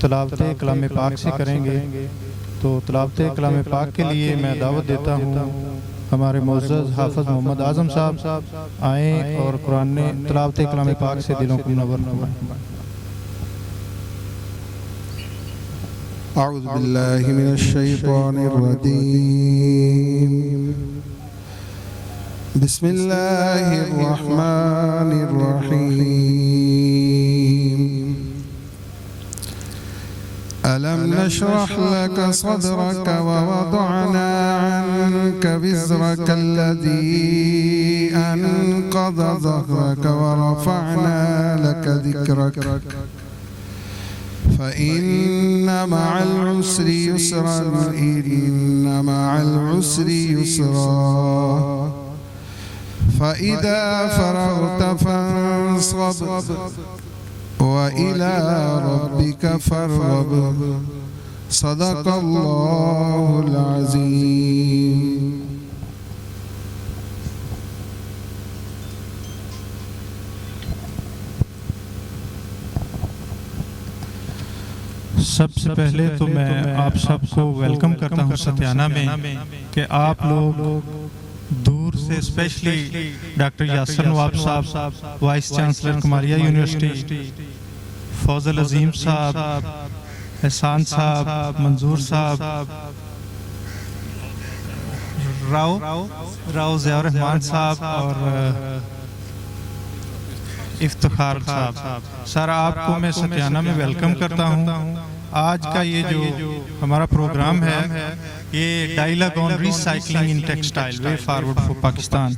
تلاوت کلام پاک سے کریں گے۔ تو تلاوت کلام پاک کے لیے میں دعوت دیتا ہوں ہمارے معزز حافظ محمد اعظم صاحب آئیں اور قرآن تلاوت کلام پاک سے دلوں کو منور فرمائیں۔ اعوذ باللہ من الشیطان الرجیم، بسم اللہ الرحمن الرحیم۔ ألم نشرح لك صدرك ووضعنا عنك وزرك الذي أنقض ظهرك ورفعنا لك ذكرك فإن مع العسر يسرا إن مع العسر يسرا فإذا فرغت فانصب وإلى ربك فارغب صدق الله العظيم۔ سب سے پہلے تو میں آپ سب کو ویلکم کرتا ہوں ستیانہ میں کہ آپ لوگ دور سے especially doctor Yasir Nawab sahab vice chancellor Kamalia university, Fozal Azeem sahab, Ehsan صاحب، منظور صاحب، راؤ ضیاء الرحمن صاحب اور افتخار صاحب، سارا آپ کو میں ستیانہ میں ویلکم کرتا ہوں۔ آج کا یہ جو ہمارا پروگرام ہے یہ dialogue on recycling in textile, way forward for Pakistan.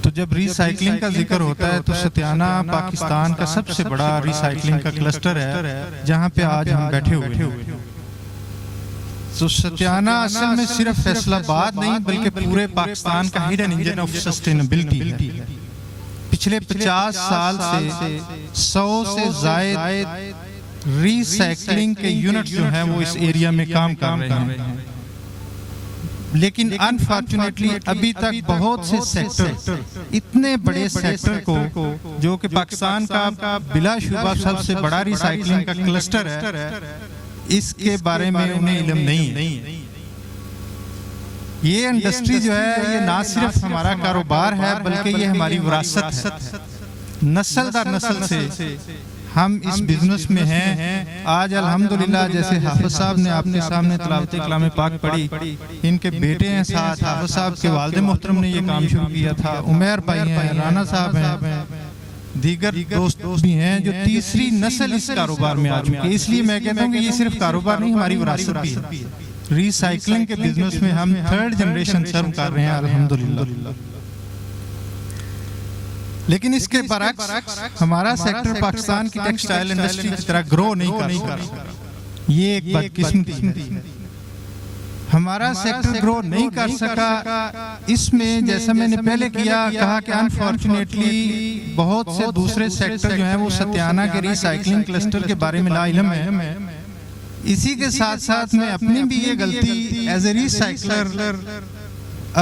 تو جب ریسائکلنگ کا ذکر ہوتا ہے تو ستیانہ پاکستان کا سب سے بڑا ریسائکلنگ کا کلسٹر ہے جہاں پہ آج ہم بیٹھے ہوئے ہیں۔ تو ستیانہ اصل میں صرف فیصل آباد نہیں بلکہ پورے پاکستان کا ہڈن انجن آف سسٹینیبلٹی ہے۔ پچھلے 50 سال سے 100 سے زائد ری سائیکلنگ کے یونٹ جو ہیں وہ اس ایریا میں کام کر رہے ہیں، لیکن انفارچونیٹلی ابھی تک بہت سے سیکٹر، اتنے بڑے سیکٹر کو جو کہ پاکستان کا بلا شبہ سب سے بڑا ری سائیکلنگ کا کلسٹر ہے، اس کے بارے میں انہیں علم نہیں ہے۔ یہ انڈسٹری جو ہے یہ نہ صرف ہمارا کاروبار ہے بلکہ یہ ہماری وراثت ہے۔ نسل در نسل سے ہم اس بزنس میں ہیں۔ آج الحمدللہ جیسے حافظ صاحب نے آپ کے سامنے تلاوت کلام پاک پڑھی، ان کے بیٹے ہیں ساتھ، حافظ صاحب کے والد محترم نے یہ کام شروع کیا تھا، عمیر بھائی ہیں، رانا صاحب ہیں، دیگر دوست بھی ہیں جو تیسری نسل اس کاروبار میں آ چکے ہیں۔ اس لیے میں کہتا ہوں کہ یہ صرف کاروبار نہیں ہماری وراثت بھی ہے۔ ری سائیکلنگ کے بزنس میں ہم 3rd جنریشن سرو کر رہے ہیں الحمدللہ۔ لیکن اس کے برعکس ہمارا سیکٹر پاکستان کی ٹیکسٹائل انڈسٹری کی طرح گرو نہیں کر سکا۔ یہ ایک بدقسمتی ہے، ہمارا سیکٹر گرو نہیں کر سکا۔ اس میں جیسا میں نے پہلے کہا کہ انفارچونیٹلی بہت سے دوسرے سیکٹر جو ہیں وہ ستیانہ کے ری سائیکلنگ کلسٹر کے بارے میں لا علم ہے۔ اسی کے ساتھ ساتھ میں اپنی بھی یہ غلطی ایز اے ری سائیکلر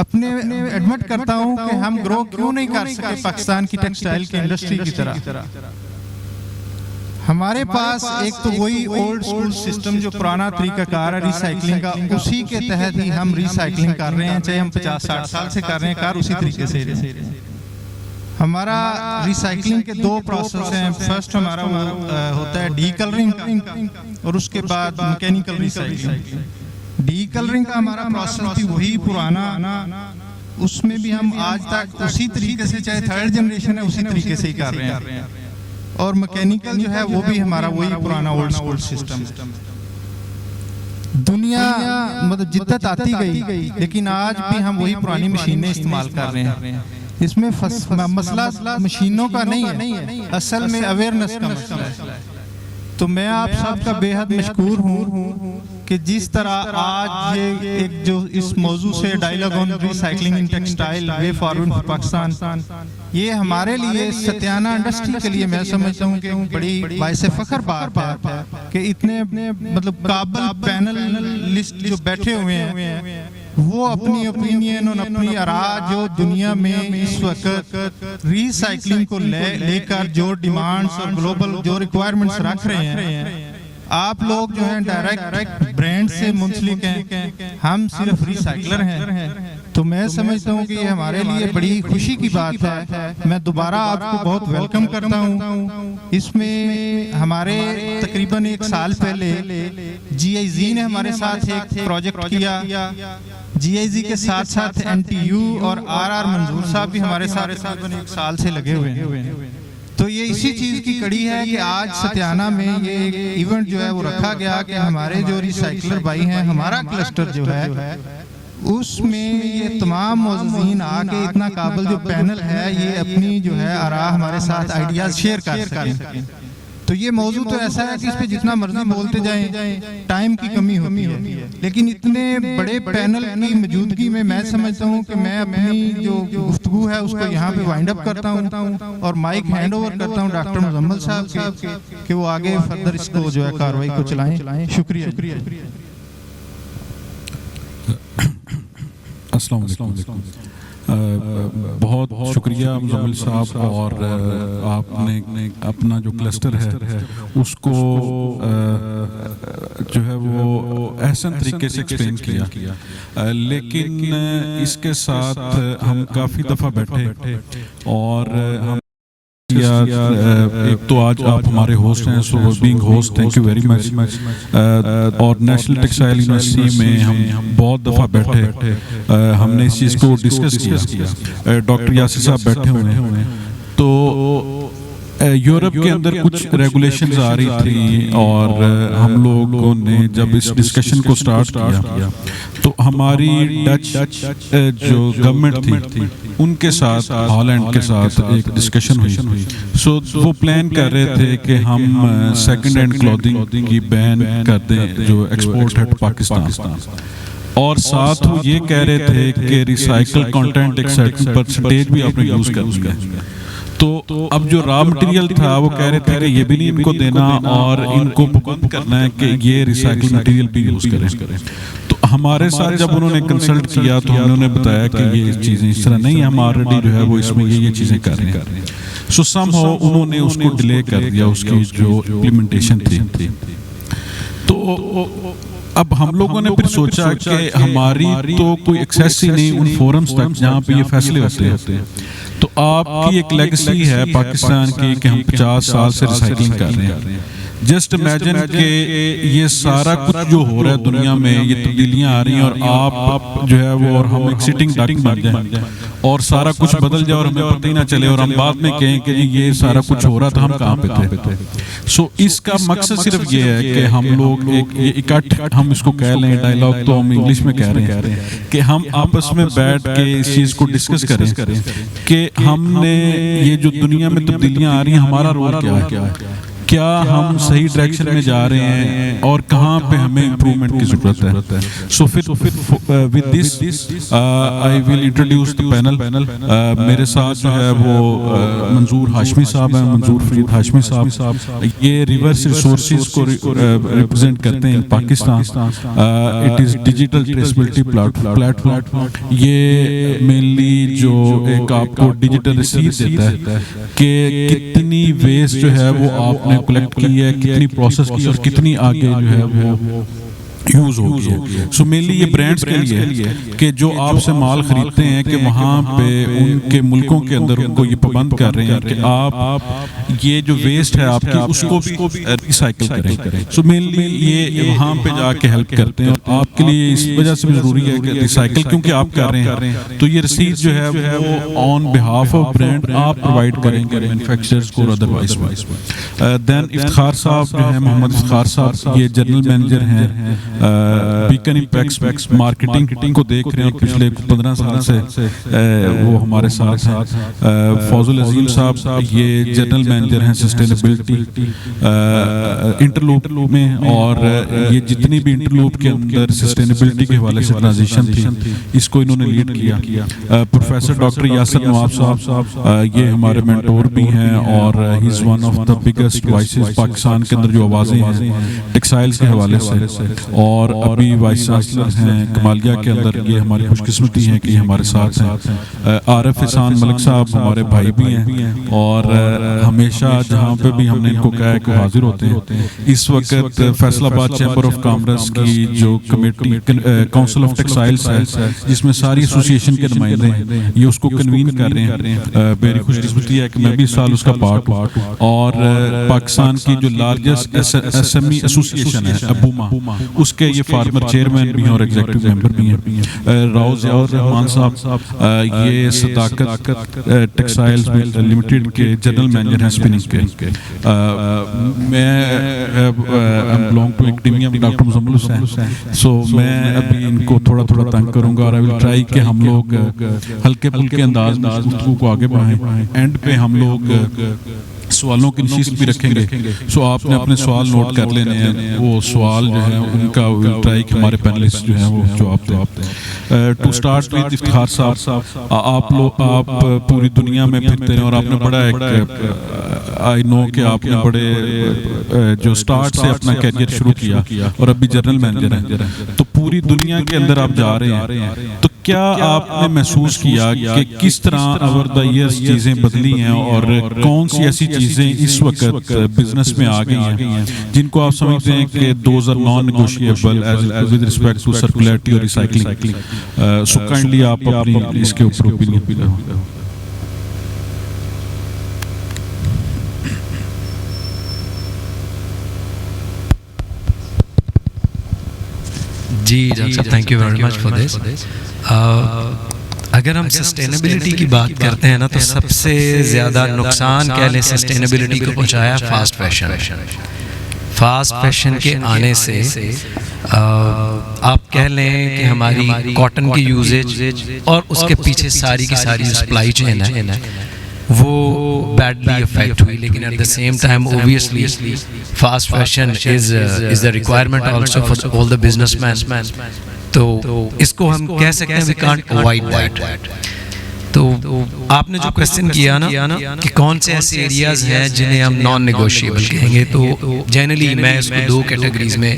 اپنے ایڈمٹ کرتا ہوں کہ ہم گرو کیوں نہیں کر سکے پاکستان کی ٹیکسٹائل کی انڈسٹری کی طرح۔ ہمارے پاس ایک تو وہی اولڈ سکول سسٹم جو پرانا طریقہ کار ہے ری سائیکلنگ کا، اسی کے تحت ہی ہم ری سائیکلنگ کر رہے ہیں، چاہے ہم 50-60 سال سے کر رہے ہیں، کار اسی طریقے سے رہے ہیں۔ ہمارا ری سائیکلنگ کے 2 پروسیس ہیں۔ فرسٹ ہمارا ہوتا ہے ڈی کلرنگ اور اس کے بعد میکینیکل ری سائیکلنگ۔ ڈی کلرنگ کا ہمارا پروسیس بھی وہی پرانا، اس میں بھی ہم آج تک اسی طریقے سے، چاہے 3rd جنریشن ہے اسی طریقے سے ہی کر رہے ہیں۔ اور میکینیکل جو ہے وہ بھی ہمارا وہی پرانا اولڈ سکول سسٹم۔ دنیا مطلب جدت آتی گئی لیکن آج بھی ہم وہی پرانی مشینیں استعمال کر رہے ہیں۔ اس میں مسئلہ مشینوں کا نہیں ہے، اصل میں اویئرنس کا مسئلہ ہے۔ تو میں آپ سب کا بے حد مشکور ہوں کہ جس طرح آج یہ ایک جو اس موضوع سے dialogue on recycling in textile, way forward for Pakistan, یہ ہمارے لیے ستیانہ انڈسٹری کے لیے میں سمجھتا ہوں کہ بڑی باعث فخر بات ہے کہ اتنے مطلب قابل پینلسٹ جو بیٹھے ہوئے ہیں وہ اپنی اپینین اور اپنی آراء جو دنیا میں اس وقت ری سائیکلنگ کو لے کر جو ڈیمانڈز اور گلوبل جو ریکوائرمنٹس رکھ رہے ہیں، آپ لوگ جو ہیں ڈائریکٹ برانڈ سے منسلک ہیں، ہم صرف ریسائکلر ہیں، تو میں سمجھتا ہوں کہ یہ ہمارے لیے بڑی خوشی کی بات ہے۔ میں دوبارہ آپ کو بہت ویلکم کرتا ہوں۔ اس میں ہمارے تقریباً 1 سال پہلے جی آئی زی نے ہمارے ساتھ ایک پروجیکٹ کیا، جی آئی زی کے ساتھ ساتھ این ٹی یو اور آر آر منظور صاحب بھی ہمارے ساتھ تقریباً 1 سال سے لگے ہوئے ہیں۔ تو یہ اسی چیز کی کڑی ہے کہ آج ستیانہ میں یہ ایونٹ جو ہے وہ رکھا گیا کہ ہمارے جو ریسائکلر بھائی ہیں، ہمارا کلسٹر جو ہے اس میں یہ تمام معززین آ کے اتنا قابل جو پینل ہے یہ اپنی جو ہے آراء ہمارے ساتھ آئیڈیاز شیئر کر سکیں۔ تو یہ موضوع تو ایسا ہے کہ اس پہ جتنا مرضی بولتے جائیں ٹائم کی کمی ہوتی ہے، لیکن اتنے بڑے پینل کی موجودگی میں میں سمجھتا ہوں کہ میں اپنی جو گفتگو ہے اس کو یہاں پہ وائنڈ اپ کرتا ہوں اور مائک ہینڈ اوور کرتا ہوں ڈاکٹر مزمل صاحب کے کہ وہ آگے فردر اس کو جو ہے کاروائی کو چلائیں۔ شکریہ۔ السلام علیکم، بہت شکریہ مزمل صاحب، اور آپ نے اپنا جو کلسٹر ہے اس کو جو ہے وہ احسن طریقے سے ایکسپلین کیا، لیکن اس کے ساتھ ہم کافی دفعہ بیٹھے اور ہم ایک تو آج آپ ہمارے ہوسٹ ہیں، so being host thank you very مچ، اور نیشنل ٹیکسٹائل یونیورسٹی میں ہم بہت دفعہ بیٹھے، ہم نے اس چیز کو ڈسکس کیا، ڈاکٹر یاسر صاحب بیٹھے ہوئے ہیں، تو یورپ کے اندر کچھ ریگولیشنز آ رہی تھی اور ہم لوگوں نے جب اس ڈسکشن کو سٹارٹ کیا تو ہماری ڈچ جو گورنمنٹ تھی ان کے ساتھ، ہالینڈ کے ساتھ ایک ڈسکشن ہوئی، سو وہ پلان کر رہے تھے کہ ہم سیکنڈ ہینڈ کلودنگ کی بین کر دیں جو ایکسپورٹ ہے پاکستان، اور ساتھ وہ یہ کہہ رہے تھے کہ ریسائکل کنٹینٹ ایک سرٹن پرسنٹیج بھی آپ نے یوز کرنی ہے۔ تو اب جو را مٹیریل تھا وہ کہہ رہے تھے کہ یہ بھی نہیں ان کو دینا اور ان کو پابند کرنا ہے کہ یہ ریسائکل مٹیریل بھی یوز کریں۔ تو ہمارے ساتھ جب انہوں نے کنسلٹ کیا تو انہوں نے بتایا کہ یہ چیزیں اس طرح نہیں، ہم آلریڈی جو ہے وہ اس میں یہ چیزیں کر رہے ہیں، سو سم ہاؤ انہوں نے اس کو ڈیلے کر دیا، اس کی جو امپلیمنٹیشن تھی۔ تو اب ہم لوگوں نے پھر سوچا کہ ہماری تو کوئی ایکسیس ہی نہیں ان فورمز تک جہاں پہ یہ فیصلے ہوتے ہیں، تو آپ کی ایک لیگسی ہے پاکستان کی کہ ہم 50 سال سے ریسائکلنگ کر رہے ہیں۔ جسٹ امیجن کہ یہ سارا کچھ جو ہو رہا ہے دنیا میں، یہ تبدیلیاں آ رہی ہیں اور آپ جو ہے وہ اور ہم ایک سٹنگ ڈک بن جائیں اور سارا کچھ بدل جائے اور ہمیں پتہ ہی نہ چلے اور ہم بعد میں کہیں کہ یہ سارا کچھ ہو رہا تھا، ہم کہاں پہ تھے۔ سو اس کا مقصد صرف یہ ہے کہ ہم لوگ ایک اکٹھ، ہم اس کو کہہ لیں ڈائیلاگ تو ہم انگلش میں کہہ رہے ہیں، کہ ہم آپس میں بیٹھ کے اس چیز کو ڈسکس کریں کہ ہم نے یہ جو دنیا میں تبدیلیاں آ رہی ہیں ہمارا رول کیا ہے، کیا ہم صحیح ڈائریکشن میں جا رہے ہیں اور کہاں پہ ہمیں امپرومنٹ کی ضرورت ہے۔ So with this I will introduce the panel. میرے ساتھ جو ہے وہ منظور ہاشمی صاحب ہیں، منظور فرید ہاشمی صاحب، یہ ریورس ریسورسز کو ریپرزینٹ کرتے ہیں Pakistan, it is digital traceability plate form, یہ مینلی جو ایک آپ کو ڈیجیٹل رسید دیتا ہے کہ کتنی ویسٹ جو ہے وہ آپ نے کلیکٹ کی ہے، کتنی پروسیس کی اور کتنی آگے جو ہے وہ یوز ہوگی ہے۔ سو مینلی یہ برانڈز کے لیے کہ جو آپ سے مال خریدتے ہیں کہ وہاں پہ ان کے ملکوں کے اندر ان کو یہ پابند کر رہے ہیں کہ آپ یہ جو ویسٹ ہے آپ کی اس کو بھی ریسائکل کریں۔ سو مینلی یہ وہاں پہ جا کے ہیلپ کرتے ہیں، اور آپ کے لیے اس وجہ سے بھی ضروری ہے کہ ریسائکل کیونکہ آپ کر رہے ہیں تو یہ رسید جو ہے وہ آن بہاف آف برانڈ آپ پرووائڈ کریں گے مینوفیکچررز کو اور ادروائز۔ دین افتخار صاحب جو ہیں، محمد افتخار صاحب، یہ جنرل مینیجر ہیں بیکن امپیکٹس مارکیٹنگ کو دیکھ رہے ہیں پچھلے 15 سال سے وہ ہمارے ساتھ ہیں۔ فوزل عظیم صاحب یہ جنرل مینیجر ہیں سسٹینیبلٹی انٹرلوپ میں، اور یہ جتنی بھی انٹرلوپ کے اندر سسٹینیبلٹی کے حوالے سے ٹرانزیشن تھی اس کو انہوں نے لیڈ کیا۔ پروفیسر ڈاکٹر یاسر نواب صاحب یہ ہمارے مینٹور بھی ہیں اور he is one of the biggest voices Pakistan کے اندر جو آوازیں ہیں ٹیکسٹائلز کے حوالے سے، اور ابھی وائس چانسلر ہیں کمالیہ کے اندر. یہ ہماری خوش قسمتی ہے کہ یہ ہمارے ساتھ ہیں. عارف احسان ملک صاحب ہمارے بھائی بھی ہیں اور ہمیشہ جہاں پہ بھی ہم نے ان کو کہا ہے کہ حاضر ہوتے ہیں. اس وقت فیصل آباد چیمبر آف کامرس کی جو کمیٹی کونسل آف ٹیکسٹائلز ہے جس میں ساری ایسوسیشن کے نمائندے ہیں, یہ اس کو کنوین کر رہے ہیں. میری خوش قسمتی ہے کہ میں بھی اس سال اس کا پارٹ ہوں. اور پاکستان کی جو largest S M E association ہے ابوما, اس کے یہ فارمر چیئرمین بھی ہیں اور ایگزیکٹو ممبر بھی ہیں. راؤ ضیاء الرحمان صاحب یہ صداقت ٹیکسٹائلز لمیٹڈ کے جنرل مینیجر ہیں اسپننگ کے. میں بلانگ ٹو ایکڈیمیا ڈاکٹر مزمل حسین. سو میں ابھی ان کو تھوڑا تنگ کروں گا اور آئی ول ٹرائی کہ ہم لوگ ہلکے پھلکے انداز میں گفتگو کو آگے بڑھائیں. اینڈ پہ ہم لوگ سوالوں کی نشست بھی رکھیں گے. سو آپ نے اپنے سوال نوٹ کر لینے ہیں. وہ سوال جو ہیں ان کا ول ٹرائی کہ ہمارے پینلسٹ جو ہیں وہ جواب دیں. ٹو اسٹارٹ وتھ افتخار صاحب, آپ پوری دنیا میں پھرتے ہیں اور آپ نے بڑا ایک آئی نو کہ آپ نے بڑے جو اسٹارٹ سے اپنا کیریئر شروع کیا اور ابھی جنرل مینیجر ہیں, تو پوری دنیا کے اندر آپ جا رہے ہیں. تو کیا آپ نے محسوس کیا کہ کس طرح اوور دا ایئرز چیزیں بدلی ہیں اور کون سی ایسی چیزیں اس وقت بزنس میں آ گئی ہیں جن کو آپ سمجھتے ہیں کہ those are non negotiable with respect to circularity اور ریسائکلنگ؟ سو کائنڈلی آپ اپنی اس کے اوپر اوپینین. جی ڈاکٹر صاحب, thank you very much for this. اگر ہم سسٹینیبلٹی کی بات کرتے ہیں نا تو سب سے زیادہ نقصان کہہ لیں سسٹینیبلٹی کو پہنچایا فاسٹ فیشن. فاسٹ فیشن کے آنے سے آپ کہہ لیں کہ ہماری کاٹن کی یوزیج اور اس کے پیچھے ساری کی ساری جو سپلائی چین ہے وہ بیڈلی افیکٹ ہوئی. لیکن at the same time obviously fast fashion is the requirement also for all the businessmen. تو اس کو ہم کہہ سکتے ہیں وی کانٹ اوائڈ دیٹ. تو آپ نے جو کویسچن کیا نا کہ کون سے ایسے ایریاز ہیں جنہیں ہم نان نیگوشیبل کہیں گے, تو جنرلی میں اس کو دو کیٹیگریز میں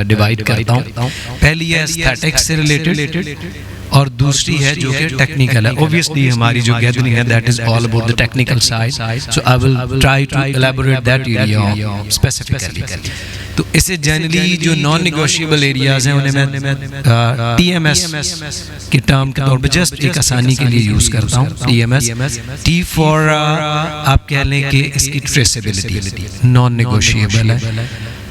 ڈیوائڈ کرتا ہوں. پہلی ہے ایستھیٹکس سے ریلیٹڈ اور دوسری ہے جو کہ ٹیکنیکل ہے. اوبویسلی ہماری جو گیدرنگ ہے that is all about the technical side, so I will try to elaborate that area specifically. تو اسے جنرلی جو نان نیگوشیبل ایریاز ہیں انہیں میں ٹی ایم ایس کے ٹرم کے طور پہ جسٹ ایک آسانی کے لیے یوز کرتا ہوں. T M S, T for آپ کہہ لیں کہ اس کی ٹریسیبلٹی نان نیگوشیبل ہے.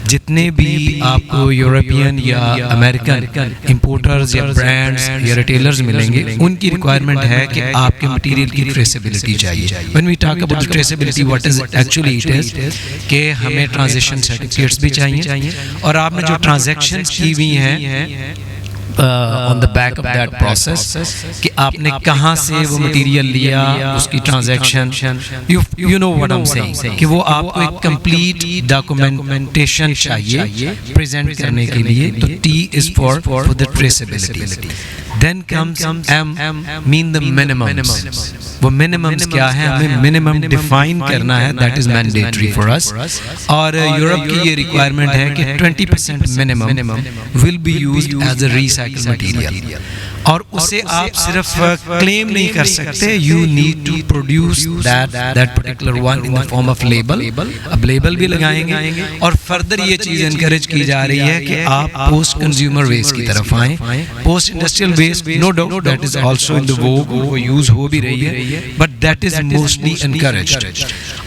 جتنے بھی آپ کو یورپین یا امریکن امپورٹرز یا برانڈز یا ریٹیلرز ملیں گے ان کی ریکوائرمنٹ ہے کہ آپ کے مٹیریل کی ٹریسیبلٹی چاہیے. when we talk about the traceability, what is actually it is کہ ہمیں ٹرانزیکشن سرٹیفکیٹس بھی چاہیے اور آپ نے جو ٹرانزیکشنز کی ہوئی ہیں on the back of that process کہ آپ نے کہاں سے وہ مٹیریل لیا, اس کی transaction, you know what I'm saying کہ وہ آپ کو ایک کمپلیٹ ڈاکومنٹیشن چاہیے پریزنٹ کرنے کے لیے. تو T is for the traceability. Then comes M, mean the minimums. وہ minimums کیا ہے, ہمیں minimum define کرنا ہے, that is mandatory for us. اور یورپ کی یہ requirement ہے کہ 20% minimum will be used as a recycled material. اور اسے آپ صرف کلیم نہیں کر سکتے, you need to produce that particular one in the form of label. اب لیبل بھی لگائیں گے اور فردر یہ چیز انکریج کی جا رہی ہے کہ آپ پوسٹ کنزیومر ویسٹ کی طرف آئیں. Post industrial waste no doubt that is also in the vogue, وہ یوز ہو بھی رہی ہے, but that is mostly encouraged.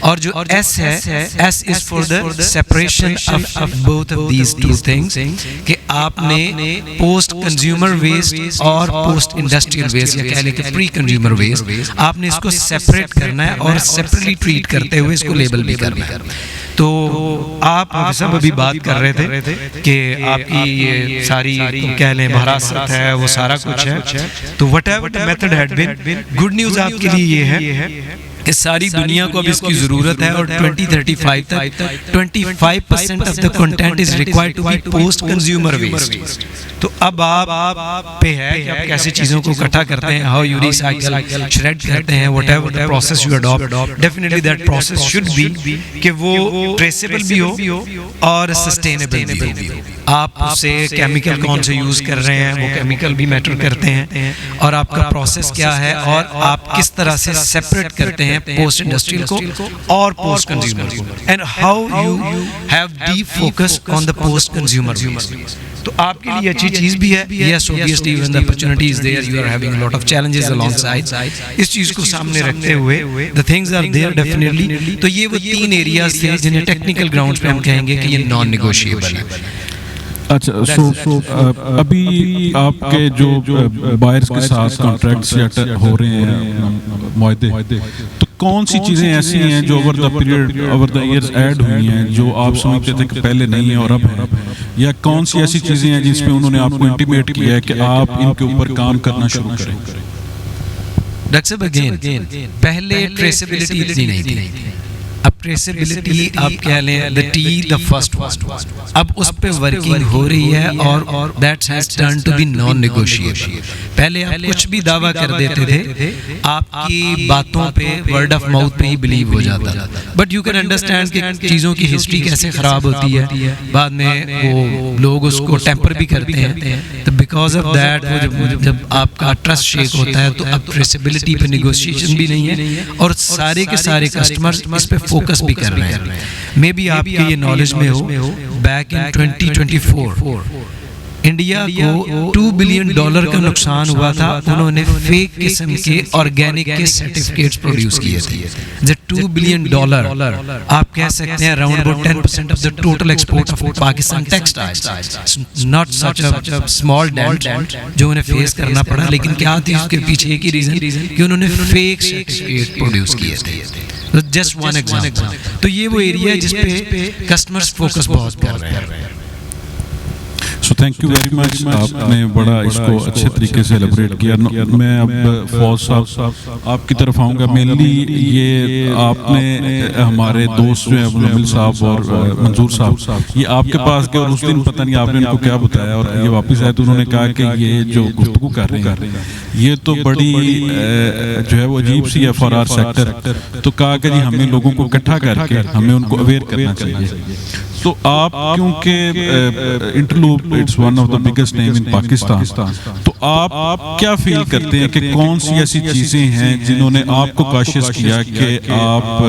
اور جو S ہے, S is for the separation of both of these two things کہ آپ نے پوسٹ کنزیومر ویسٹ اور پوسٹ انڈسٹریل ویسٹ یا کہہ لیں کہ پری کنزیومر ویسٹ آپ نے اس کو سیپریٹ کرنا ہے اور سیپریٹلی ٹریٹ کرتے ہوئے اس کو لیبل بھی کرنا ہے. تو آپ سب ابھی بات کر رہے تھے کہ آپ کی یہ ساری کہہ لیں وراثت ہے, وہ سارا کچھ ہے. تو whatever the method had been, good news آپ کے لیے یہ ہے کہ ساری دنیا کو اب اس کی ضرورت ہے اور 2035 تک 25% of the content is required to be post consumer waste. تو اب آپ پہ ہے کہ آپ کیسے چیزوں کو اکٹھا کرتے ہیں, ہاؤ یو ریسائکل, شریڈ کرتے ہیں, what ever the process you adopt, definitely that process should be کہ وہ traceable بھی ہو اور sustainable بھی ہو. آپ اس سے کیمیکل کون سے یوز کر رہے ہیں, وہ کیمیکل بھی میٹر کرتے ہیں, اور آپ کا پروسیس کیا ہے, اور آپ کس طرح سے سیپریٹ کرتے ہیں پوسٹ انڈسٹریل کو اور پوسٹ کنزیومر کو, and how you have deep focus on the post consumer. تو آپ کے لیے اچھی چیز بھی ہے. یس obviously when the opportunity is there you are having a lot of challenges alongside. اس چیز کو سامنے رکھتے ہوئے the things are there definitely. تو یہ وہ 3 ایریاز تھے جنہیں ٹیکنیکل گراؤنڈز پہ ہم کہیں گے کہ یہ نان نیگوشیبل ہے. اچھا, سو ابھی آپ کے جو بائرز کے ساتھ کانٹریکٹس ہو رہے ہیں, معاہدے, تو کون سی چیزیں ایسی ہیں جو over the period over the years add ہوئی ہیں جو آپ سمجھتے تھے کہ پہلے نہیں ہیں اور اب ہیں, یا کون سی ایسی چیزیں ہیں جس پہ انہوں نے آپ کو انٹیمیٹ کیا ہے کہ آپ ان کے اوپر کام کرنا شروع کریں؟ ڈاکٹر صاحب اگین پہلے ٹریسیبلٹی اتنی نہیں تھی, اب ٹریسیبلٹی آپ کہہ لیں the T the first one, اب اس پہ ورکنگ ہو رہی ہے اور that has turned to be non-negotiable. پہلے آپ کچھ بھی دعویٰ کر دیتے تھے, آپ کی باتوں پہ ورڈ آف ماؤتھ پہ ہی بلیو ہو جاتا تھا, بٹ یو کین انڈرسٹینڈ کہ چیزوں کی ہسٹری کیسے خراب ہوتی ہے, بعد میں وہ لوگ اس کو ٹیمپر بھی کرتے ہیں. تو بیکاز آف دیٹ جب آپ کا ٹرسٹ شیک ہوتا ہے تو اب ٹریسیبلٹی پہ نیگوشیشن بھی نہیں ہے, اور سارے کے سارے کسٹمر اس پہ فوکس بھی کر رہے ہیں. مے بی آپ کے یہ نالج میں ہو, بیک ان 2024 انڈیا کو $2 بلین کا نقصان ہوا تھا. انہوں نے فیک قسم کے آرگینک کے سرٹیفکیٹس پروڈیوس کیے تھے. $2 بلین آپ کہہ سکتے ہیں around about 10% of the total export of Pakistan textiles. Not such a small dent جو انہیں فیس کرنا پڑا, لیکن کیا تھی اس کے پیچھے ایک ہی ریزن کہ انہوں نے فیک سرٹیفکیٹ پروڈیوس کیے تھے. Just one example. تو یہ وہ ایریا ہے جس پہ کسٹمرز فوکس بہت کر رہے ہیں. سو تھینک یو ویری مچ, آپ نے بڑا اس کو اچھے طریقے سے ایلیبریٹ کیا. میں اب فوز صاحب آپ کی طرف آؤں گا. مینلی یہ آپ نے ہمارے دوست جو ہیں مزمل صاحب اور منظور صاحب, یہ آپ کے پاس گئے اور اس دن پتہ نہیں آپ نے ان کو کیا بتایا, اور یہ واپس آئے تو انہوں نے کہا کہ یہ جو گفتگو کر رہے ہیں یہ تو بڑی جو ہے وہ عجیب سی ہے فار آر سیکٹر. تو کہا کہ جی ہمیں لوگوں کو اکٹھا کر کے ہمیں ان کو اویئر کرنا چاہیے. تو آپ کیونکہ Interloop it's one of the biggest name in Pakistan, تو آپ کیا فیل کرتے ہیں کہ کون سی ایسی چیزیں ہیں جنہوں نے آپ کو کاشس کیا کہ آپ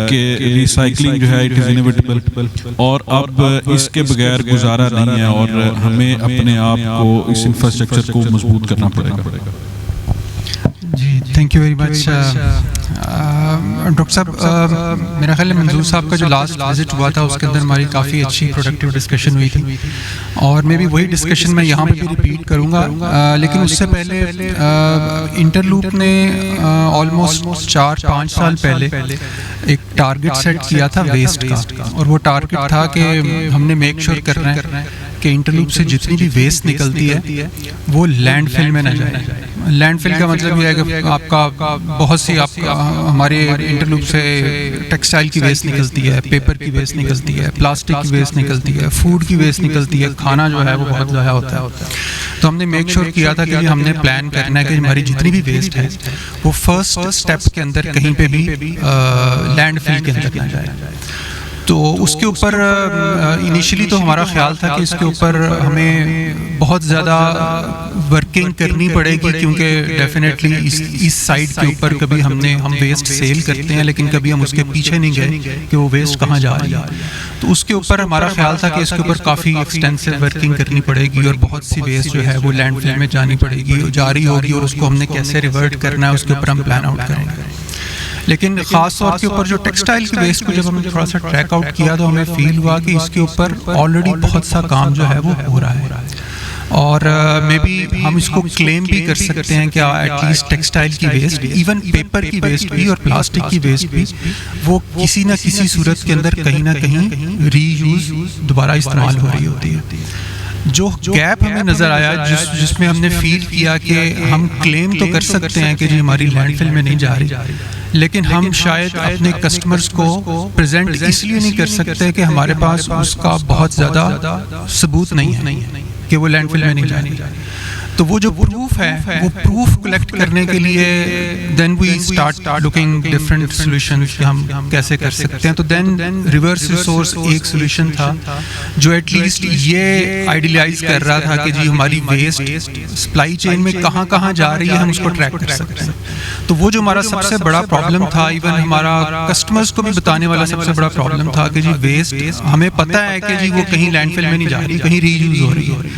کہ ریسائکلنگ جو ہے اٹ از انیویٹیبل اور اب اس کے بغیر گزارا نہیں ہے اور ہمیں اپنے آپ کو اس انفراسٹرکچر کو مضبوط کرنا پڑے گا؟ جی thank you very much doctor صاحب. میرا خیال ہے منظور صاحب کا جو لاسٹ وزٹ ہوا تھا اس کے اندر ہماری کافی اچھی پروڈکٹیو ڈسکشن ہوئی تھی, اور میں بھی وہی ڈسکشن میں یہاں پہ بھی ریپیٹ کروں گا. لیکن اس سے پہلے انٹرلوپ نے آلموسٹ 4-5 سال پہلے ایک ٹارگٹ سیٹ کیا تھا ویسٹ کا, اور وہ ٹارگٹ تھا کہ ہم نے میک شور کرنا ہے کہ انٹرلوپ سے جتنی بھی ویسٹ نکلتی ہے وہ لینڈ فل میں نہ جائے. لینڈ فل کا مطلب یہ ہے کہ آپ کا بہت سی آپ ہمارے انٹرلوپ سے ٹیکسٹائل کی ویسٹ نکلتی ہے, پیپر کی ویسٹ نکلتی ہے, پلاسٹک کی ویسٹ نکلتی ہے, فوڈ کی ویسٹ نکلتی ہے, کھانا جو ہے وہ بہت ضائع ہوتا ہے. تو ہم نے میک شور کیا تھا کہ ہم نے پلان کرنا ہے کہ ہماری جتنی بھی ویسٹ ہے وہ فرسٹ اسٹیپ کے اندر کہیں پہ بھی لینڈ فل کے اندر نہ جائے. تو اس کے اوپر انیشلی تو ہمارا خیال تھا کہ اس کے اوپر ہمیں بہت زیادہ ورکنگ کرنی پڑے گی, کیونکہ ڈیفینیٹلی اس سائڈ کے اوپر کبھی ہم ویسٹ سیل کرتے ہیں لیکن کبھی ہم اس کے پیچھے نہیں گئے کہ وہ ویسٹ کہاں جا رہی ہے. تو اس کے اوپر ہمارا خیال تھا کہ اس کے اوپر کافی ایکسٹینسو ورکنگ کرنی پڑے گی اور بہت سی ویسٹ جو ہے وہ لینڈ فل میں جانی پڑے گی, جاری ہوگی, اور اس کو ہم نے کیسے ریورٹ کرنا ہے اس کے اوپر ہم پلان آؤٹ کریں گے. لیکن خاص طور کے اوپر جو ٹیکسٹائل کی ویسٹ کو جب ہم نے تھوڑا سا ٹریک آؤٹ کیا تو ہمیں فیل ہوا کہ اس کے اوپر آلریڈی بہت سا کام جو ہے وہ ہو رہا ہے, اور مے بی ہم اس کو کلیم بھی کر سکتے ہیں کہ ایٹ لیسٹ ٹیکسٹائل کی ویسٹ, ایون پیپر کی ویسٹ بھی اور پلاسٹک کی ویسٹ بھی, وہ کسی نہ کسی صورت کے اندر کہیں نہ کہیں ری یوز دوبارہ استعمال ہو رہی ہوتی ہے. جو گیپ ہمیں نظر آیا جس میں ہم نے فیل کیا کہ ہم کلیم تو کر سکتے ہیں کہ جی ہماری لینڈ فل میں نہیں جا رہی, لیکن ہم شاید اپنے کسٹمرز کو پریزنٹ اس لیے نہیں کر سکتے کہ ہمارے پاس اس کا بہت زیادہ ثبوت نہیں ہے کہ وہ لینڈ فل میں نہیں جانی. تو وہ جو پروف ہے وہ پروف کلیکٹ کرنے کے لیے then we start looking different solution کہ ہم کیسے کر سکتے ہیں. تو دین ریورس ریسورس ایک سولوشن تھا جو ایٹ لیسٹ یہ آئیڈیلائز کر رہا تھا کہ جی ہماری ویسٹ سپلائی چین میں کہاں کہاں جا رہی ہے ہم اس کو ٹریک کر سکتے ہیں. تو وہ جو ہمارا سب سے بڑا پرابلم تھا, ایون ہمارا کسٹمرز کو بھی بتانے والا سب سے بڑا پرابلم تھا کہ جی ویسٹ ہمیں پتہ ہے کہ جی وہ کہیں لینڈ فل میں نہیں جا رہی, کہیں ری یوز ہو رہی ہے,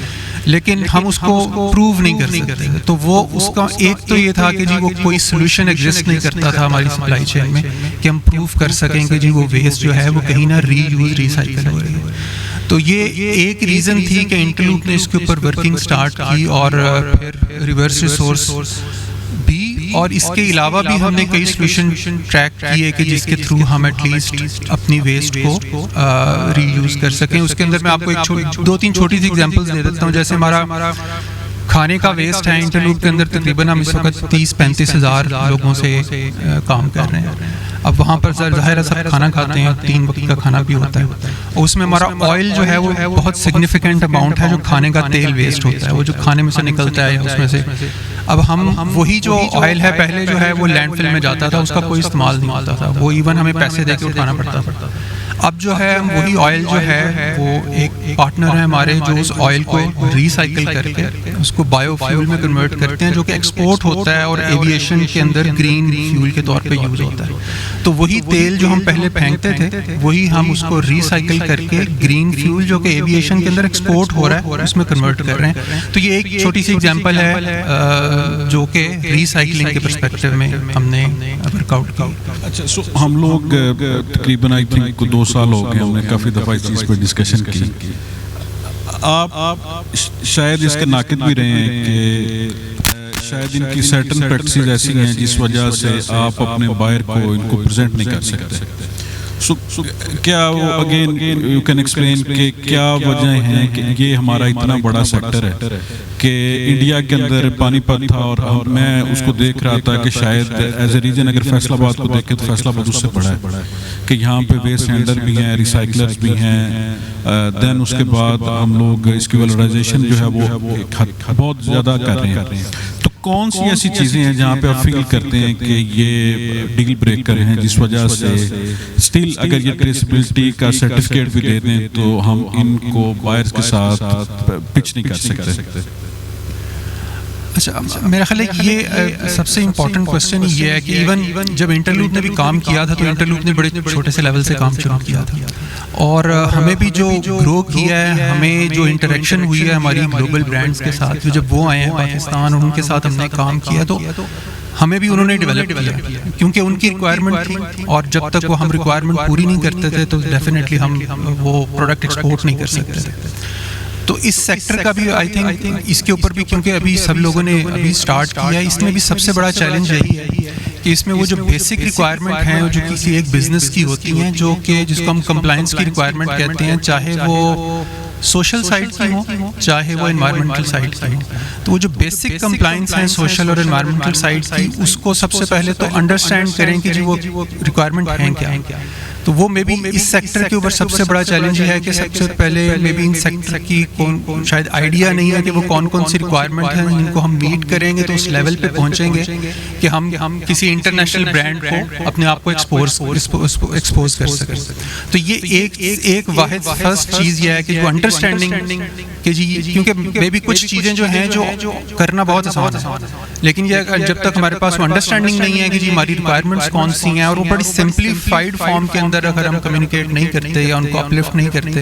لیکن ہم اس کو پروو نہیں کر سکتے. تو وہ اس کا ایک تو یہ تھا کہ جی وہ کوئی سولوشن ایگزسٹ نہیں کرتا تھا ہماری سپلائی چین میں کہ ہم پروف کر سکیں کہ جی وہ ویسٹ جو ہے وہ کہیں نہ ری یوز ری سائیکل ہو رہی ہے. تو یہ ایک ریزن تھی کہ انٹرلوپ نے اس کے اوپر ورکنگ سٹارٹ کی, اور پھر ریورس ریسورس بھی, اور اس کے علاوہ بھی ہم نے کئی سولوشن ٹریک کیے کہ جس کے تھرو ہم ایٹ لیسٹ اپنی ویسٹ کو ری یوز کر سکیں. اس کے اندر میں آپ کو ایک 2-3 چھوٹی سی ایگزامپلس دے دیتا ہوں. جیسے ہمارا کھانے کا ویسٹ ہے انٹرلوپ کے اندر, تقریباً ہم اس وقت 30-35 ہزار لوگوں سے کام کر رہے ہیں. اب وہاں پر ظاہر ہے سب کھانا کھاتے ہیں, 3 وقت کا کھانا بھی ہوتا ہے, اور اس میں ہمارا آئل جو ہے وہ بہت سگنیفیکنٹ اماؤنٹ ہے جو کھانے کا تیل ویسٹ ہوتا ہے, وہ جو کھانے میں سے نکلتا ہے اس میں سے. اب ہم وہی جو آئل ہے پہلے جو ہے وہ لینڈ فل میں جاتا تھا, اس کا کوئی استعمال نہیں ہوتا تھا, وہ ایون ہمیں پیسے دے کے اٹھانا پڑتا تھا. اب جو ہے وہی آئل جو ہے وہ ایک پارٹنر ہے ہمارے جو اس آئل کو ری سائیکل کر کے اس کو بایو فیول میں کنورٹ کرتے ہیں, جو کہ ایکسپورٹ ہوتا ہے اور ایویشن کے اندر گرین فیول کے طور پہ یوز ہوتا ہے. تو وہی تیل جو ہم پہلے پھینکتے تھے وہی ہم اس کو ری سائیکل کر کے گرین فیول جو کہ ایویشن کے اندر ایکسپورٹ ہو رہا ہے اس میں کنورٹ کر رہے ہیں. تو یہ ایک چھوٹی سی ایگزامپل ہے جو کہ ری سائیکلنگ کے پرسپیکٹیو میں ہم نے ورک آؤٹ کی. اچھا, سو ہم لوگ تقریباً آئی تھنک 2 سال ہو گئے, ہم نے کافی دفعہ اس چیز پہ ڈسکشن کی. آپ شاید اس کے ناقد بھی رہے ہیں کہ شاید ان کی سرٹن پریکٹسز ایسی ہیں جس وجہ سے آپ اپنے بائر کو ان کو پریزنٹ نہیں کر سکتے. کیا وہ اگین یو کین ایکسپلین کہ کیا وجہ ہیں کہ یہ ہمارا اتنا بڑا سیکٹر ہے کہ انڈیا کے اندر پانی پت تھا, اور میں اس کو دیکھ رہا تھا کہ شاید ایز اے ریجن اگر فیصل آباد کو دیکھیں تو فیصل آباد اس سے بڑا ہے کہ یہاں پہ ویسٹ ہینڈلر بھی ہیں, ریسائکلرز بھی ہیں, دین اس کے بعد ہم لوگ اس کی ویلرائزیشن جو ہے وہ بہت زیادہ کر رہے ہیں. تو کون سی ایسی چیزیں ہیں جہاں پہ آپ فیل کرتے ہیں کہ یہ ڈیل بریکر ہیں جس وجہ سے اسٹل اگر یہ ٹریسبلٹی کا سرٹیفکیٹ بھی دے دیں تو ہم ان کو بائرز کے ساتھ پچ نہیں کر سکتے؟ اچھا, میرا خیال ہے کہ یہ سب سے امپورٹنٹ کوسچن یہ ہے کہ ایون جب انٹرلوپ نے بھی کام کیا تھا تو انٹرلوپ نے بڑے چھوٹے سے لیول سے کام شروع کیا تھا, اور ہمیں بھی جو گرو کیا ہے, ہمیں جو انٹریکشن ہوئی ہے ہماری گلوبل برانڈز کے ساتھ, جب وہ آئے ہیں پاکستان اور ان کے ساتھ ہم نے کام کیا تو ہمیں بھی انہوں نے ڈیولپ کیا کیونکہ ان کی ریکوائرمنٹ تھی, اور جب تک وہ ہم ریکوائرمنٹ پوری نہیں کرتے تھے تو ڈیفینیٹلی ہم وہ پروڈکٹ ایکسپورٹ نہیں کر سکتے تھے. تو اس سیکٹر کا بھی آئی تھنک اس کے اوپر بھی, کیونکہ ابھی سب لوگوں نے ابھی سٹارٹ کیا ہے, اس میں بھی سب سے بڑا چیلنج یہی ہے کہ اس میں وہ جو بیسک ریکوائرمنٹ ہیں جو کسی ایک بزنس کی ہوتی ہیں, جو کہ جس کو ہم کمپلائنس کی ریکوائرمنٹ کہتے ہیں, چاہے وہ سوشل سائڈ کی ہوں چاہے وہ انوائرمنٹل سائڈ کی ہوں, تو وہ جو بیسک کمپلائنس ہیں سوشل اور انوائرمنٹل سائڈ کی, اس کو سب سے پہلے تو انڈرسٹینڈ کریں کہ جی وہ ریکوائرمنٹ ہیں کیا. تو وہ مے بی اس سیکٹر کے اوپر سب سے بڑا چیلنج یہ ہے کہ سب سے پہلے مے بی ان سیکٹر کی شاید آئیڈیا نہیں ہے کہ وہ کون کون سی ریکوائرمنٹ ہیں جن کو ہم میٹ کریں گے تو اس لیول پہ پہنچیں گے کہ ہم کسی انٹرنیشنل برانڈ کو اپنے آپ کو ایکسپوز کر سکیں. تو یہ ایک واحد فرسٹ چیز یہ ہے کہ جو انڈرسٹینڈنگ کہ جی, کیونکہ مے بی کچھ چیزیں جو ہیں جو کرنا بہت آسان ہے, لیکن یہ جب تک ہمارے پاس وہ انڈرسٹینڈنگ نہیں ہے کہ جی ہماری ریکوائرمنٹس کون سی ہیں, اور وہ بڑی سمپلیفائڈ فارم کے اندر اگر ہم کمیونیکیٹ نہیں کرتے یا ان کو اپلفٹ نہیں کرتے,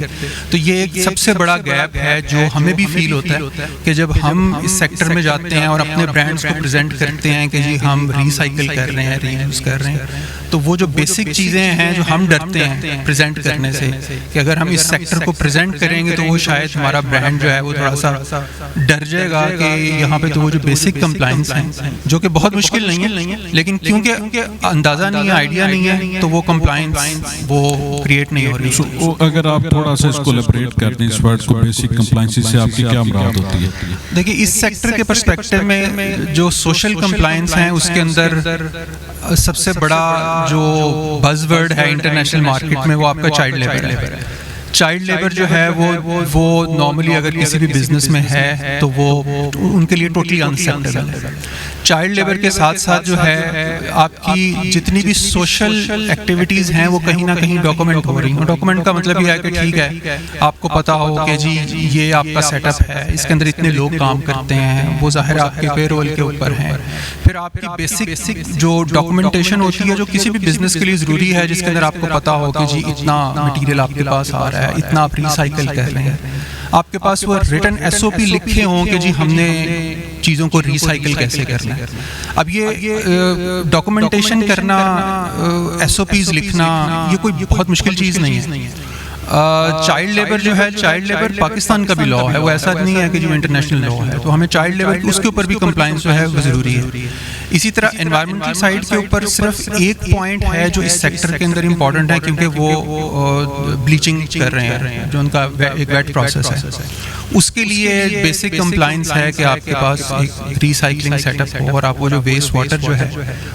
تو یہ ایک سب سے بڑا گیپ ہے جو ہمیں بھی فیل ہوتا ہے کہ جب ہم اس سیکٹر میں جاتے ہیں اور اپنے برانڈز کو پریزنٹ کرتے ہیں کہ جی ہم ری سائیکل کر رہے ہیں, ری یوز کر رہے ہیں, تو وہ جو بیسک چیزیں ہیں جو ہم ڈرتے ہیں پریزنٹ کرنے سے کہ اگر ہم اس سیکٹر کو پریزنٹ کریں گے تو وہ شاید ہمارا برانڈ جو ہے وہ تھوڑا سا ڈر جائے گا کہ یہاں پہ تو وہ جو بیسک کمپلائنس ہیں جو کہ بہت مشکل نہیں ہے, لیکن کیونکہ اندازہ نہیں ہے, آئیڈیا نہیں ہے, تو وہ کمپلائنس وہ کریٹ نہیں ہو رہی. اگر آپ تھوڑا سا اس کو لیبریٹ کر دیں اس ورڈ کو, بیسک کمپلائنس سے آپ کی کیا مراد ہوتی ہے؟ دیکھیں اس سیکٹر کے پرسپیکٹیو میں جو سوشل کمپلائنس ہیں اس کے اندر سب سے بڑا جو بز ورڈ ہے انٹرنیشنل مارکیٹ میں وہ آپ کا چائلڈ لیبر ہے. چائلڈ لیبر جو ہے وہ نارملی اگر کسی بھی بزنس میں ہے تو وہ ان کے لیے ٹوٹلی انسیپٹیبل ہے. چائلڈ لیبر کے ساتھ ساتھ جو ہے آپ کی جتنی بھی سوشل ایکٹیویٹیز ہیں وہ کہیں نہ کہیں ڈاکومنٹ ہو رہی ہیں. ڈاکومنٹ کا مطلب یہ ہے کہ ٹھیک ہے آپ کو پتا ہو کہ جی یہ آپ کا سیٹ اپ ہے, اس کے اندر اتنے لوگ کام کرتے ہیں, وہ ظاہر آپ کے پے رول کے اوپر ہیں. پھر آپ کی بیسک جو ڈاکومنٹیشن ہوتی ہے جو کسی بھی بزنس کے لیے ضروری ہے, جس کے اندر آپ کو پتا ہو کہ جی اتنا مٹیریل آپ کے پاس آ رہا ہے, اتنا آپ ریسائیکل کر رہے ہیں, آپ کے پاس وہ ریٹن ایس او پی لکھے ہوں کہ جی ہم نے چیزوں کو ریسائیکل کیسے کرنا ہے. اب یہ ڈاکومنٹیشن کرنا, ایس او پیز لکھنا, یہ کوئی بہت مشکل چیز نہیں ہے. چائلڈ لیبر جو ہے, چائلڈ لیبر پاکستان کا بھی لا ہے, وہ ایسا نہیں ہے کہ جو انٹرنیشنل لا ہے, تو ہمیں چائلڈ لیبر اس کے اوپر بھی کمپلائنس جو ہے وہ ضروری ہے. اسی طرح انوائرمنٹل سائڈ کے اوپر صرف ایک پوائنٹ ہے جو اس سیکٹر کے اندر امپورٹنٹ ہے, کیونکہ وہ بلیچنگ کر رہے ہیں جو ان کا ایک ویٹ پروسیس ہے. اس کے لیے بیسک کمپلائنس ہے کہ آپ کے پاس ایک ریسائکلنگ سیٹ اپ ہو اور آپ وہ جو ویسٹ واٹر جو ہے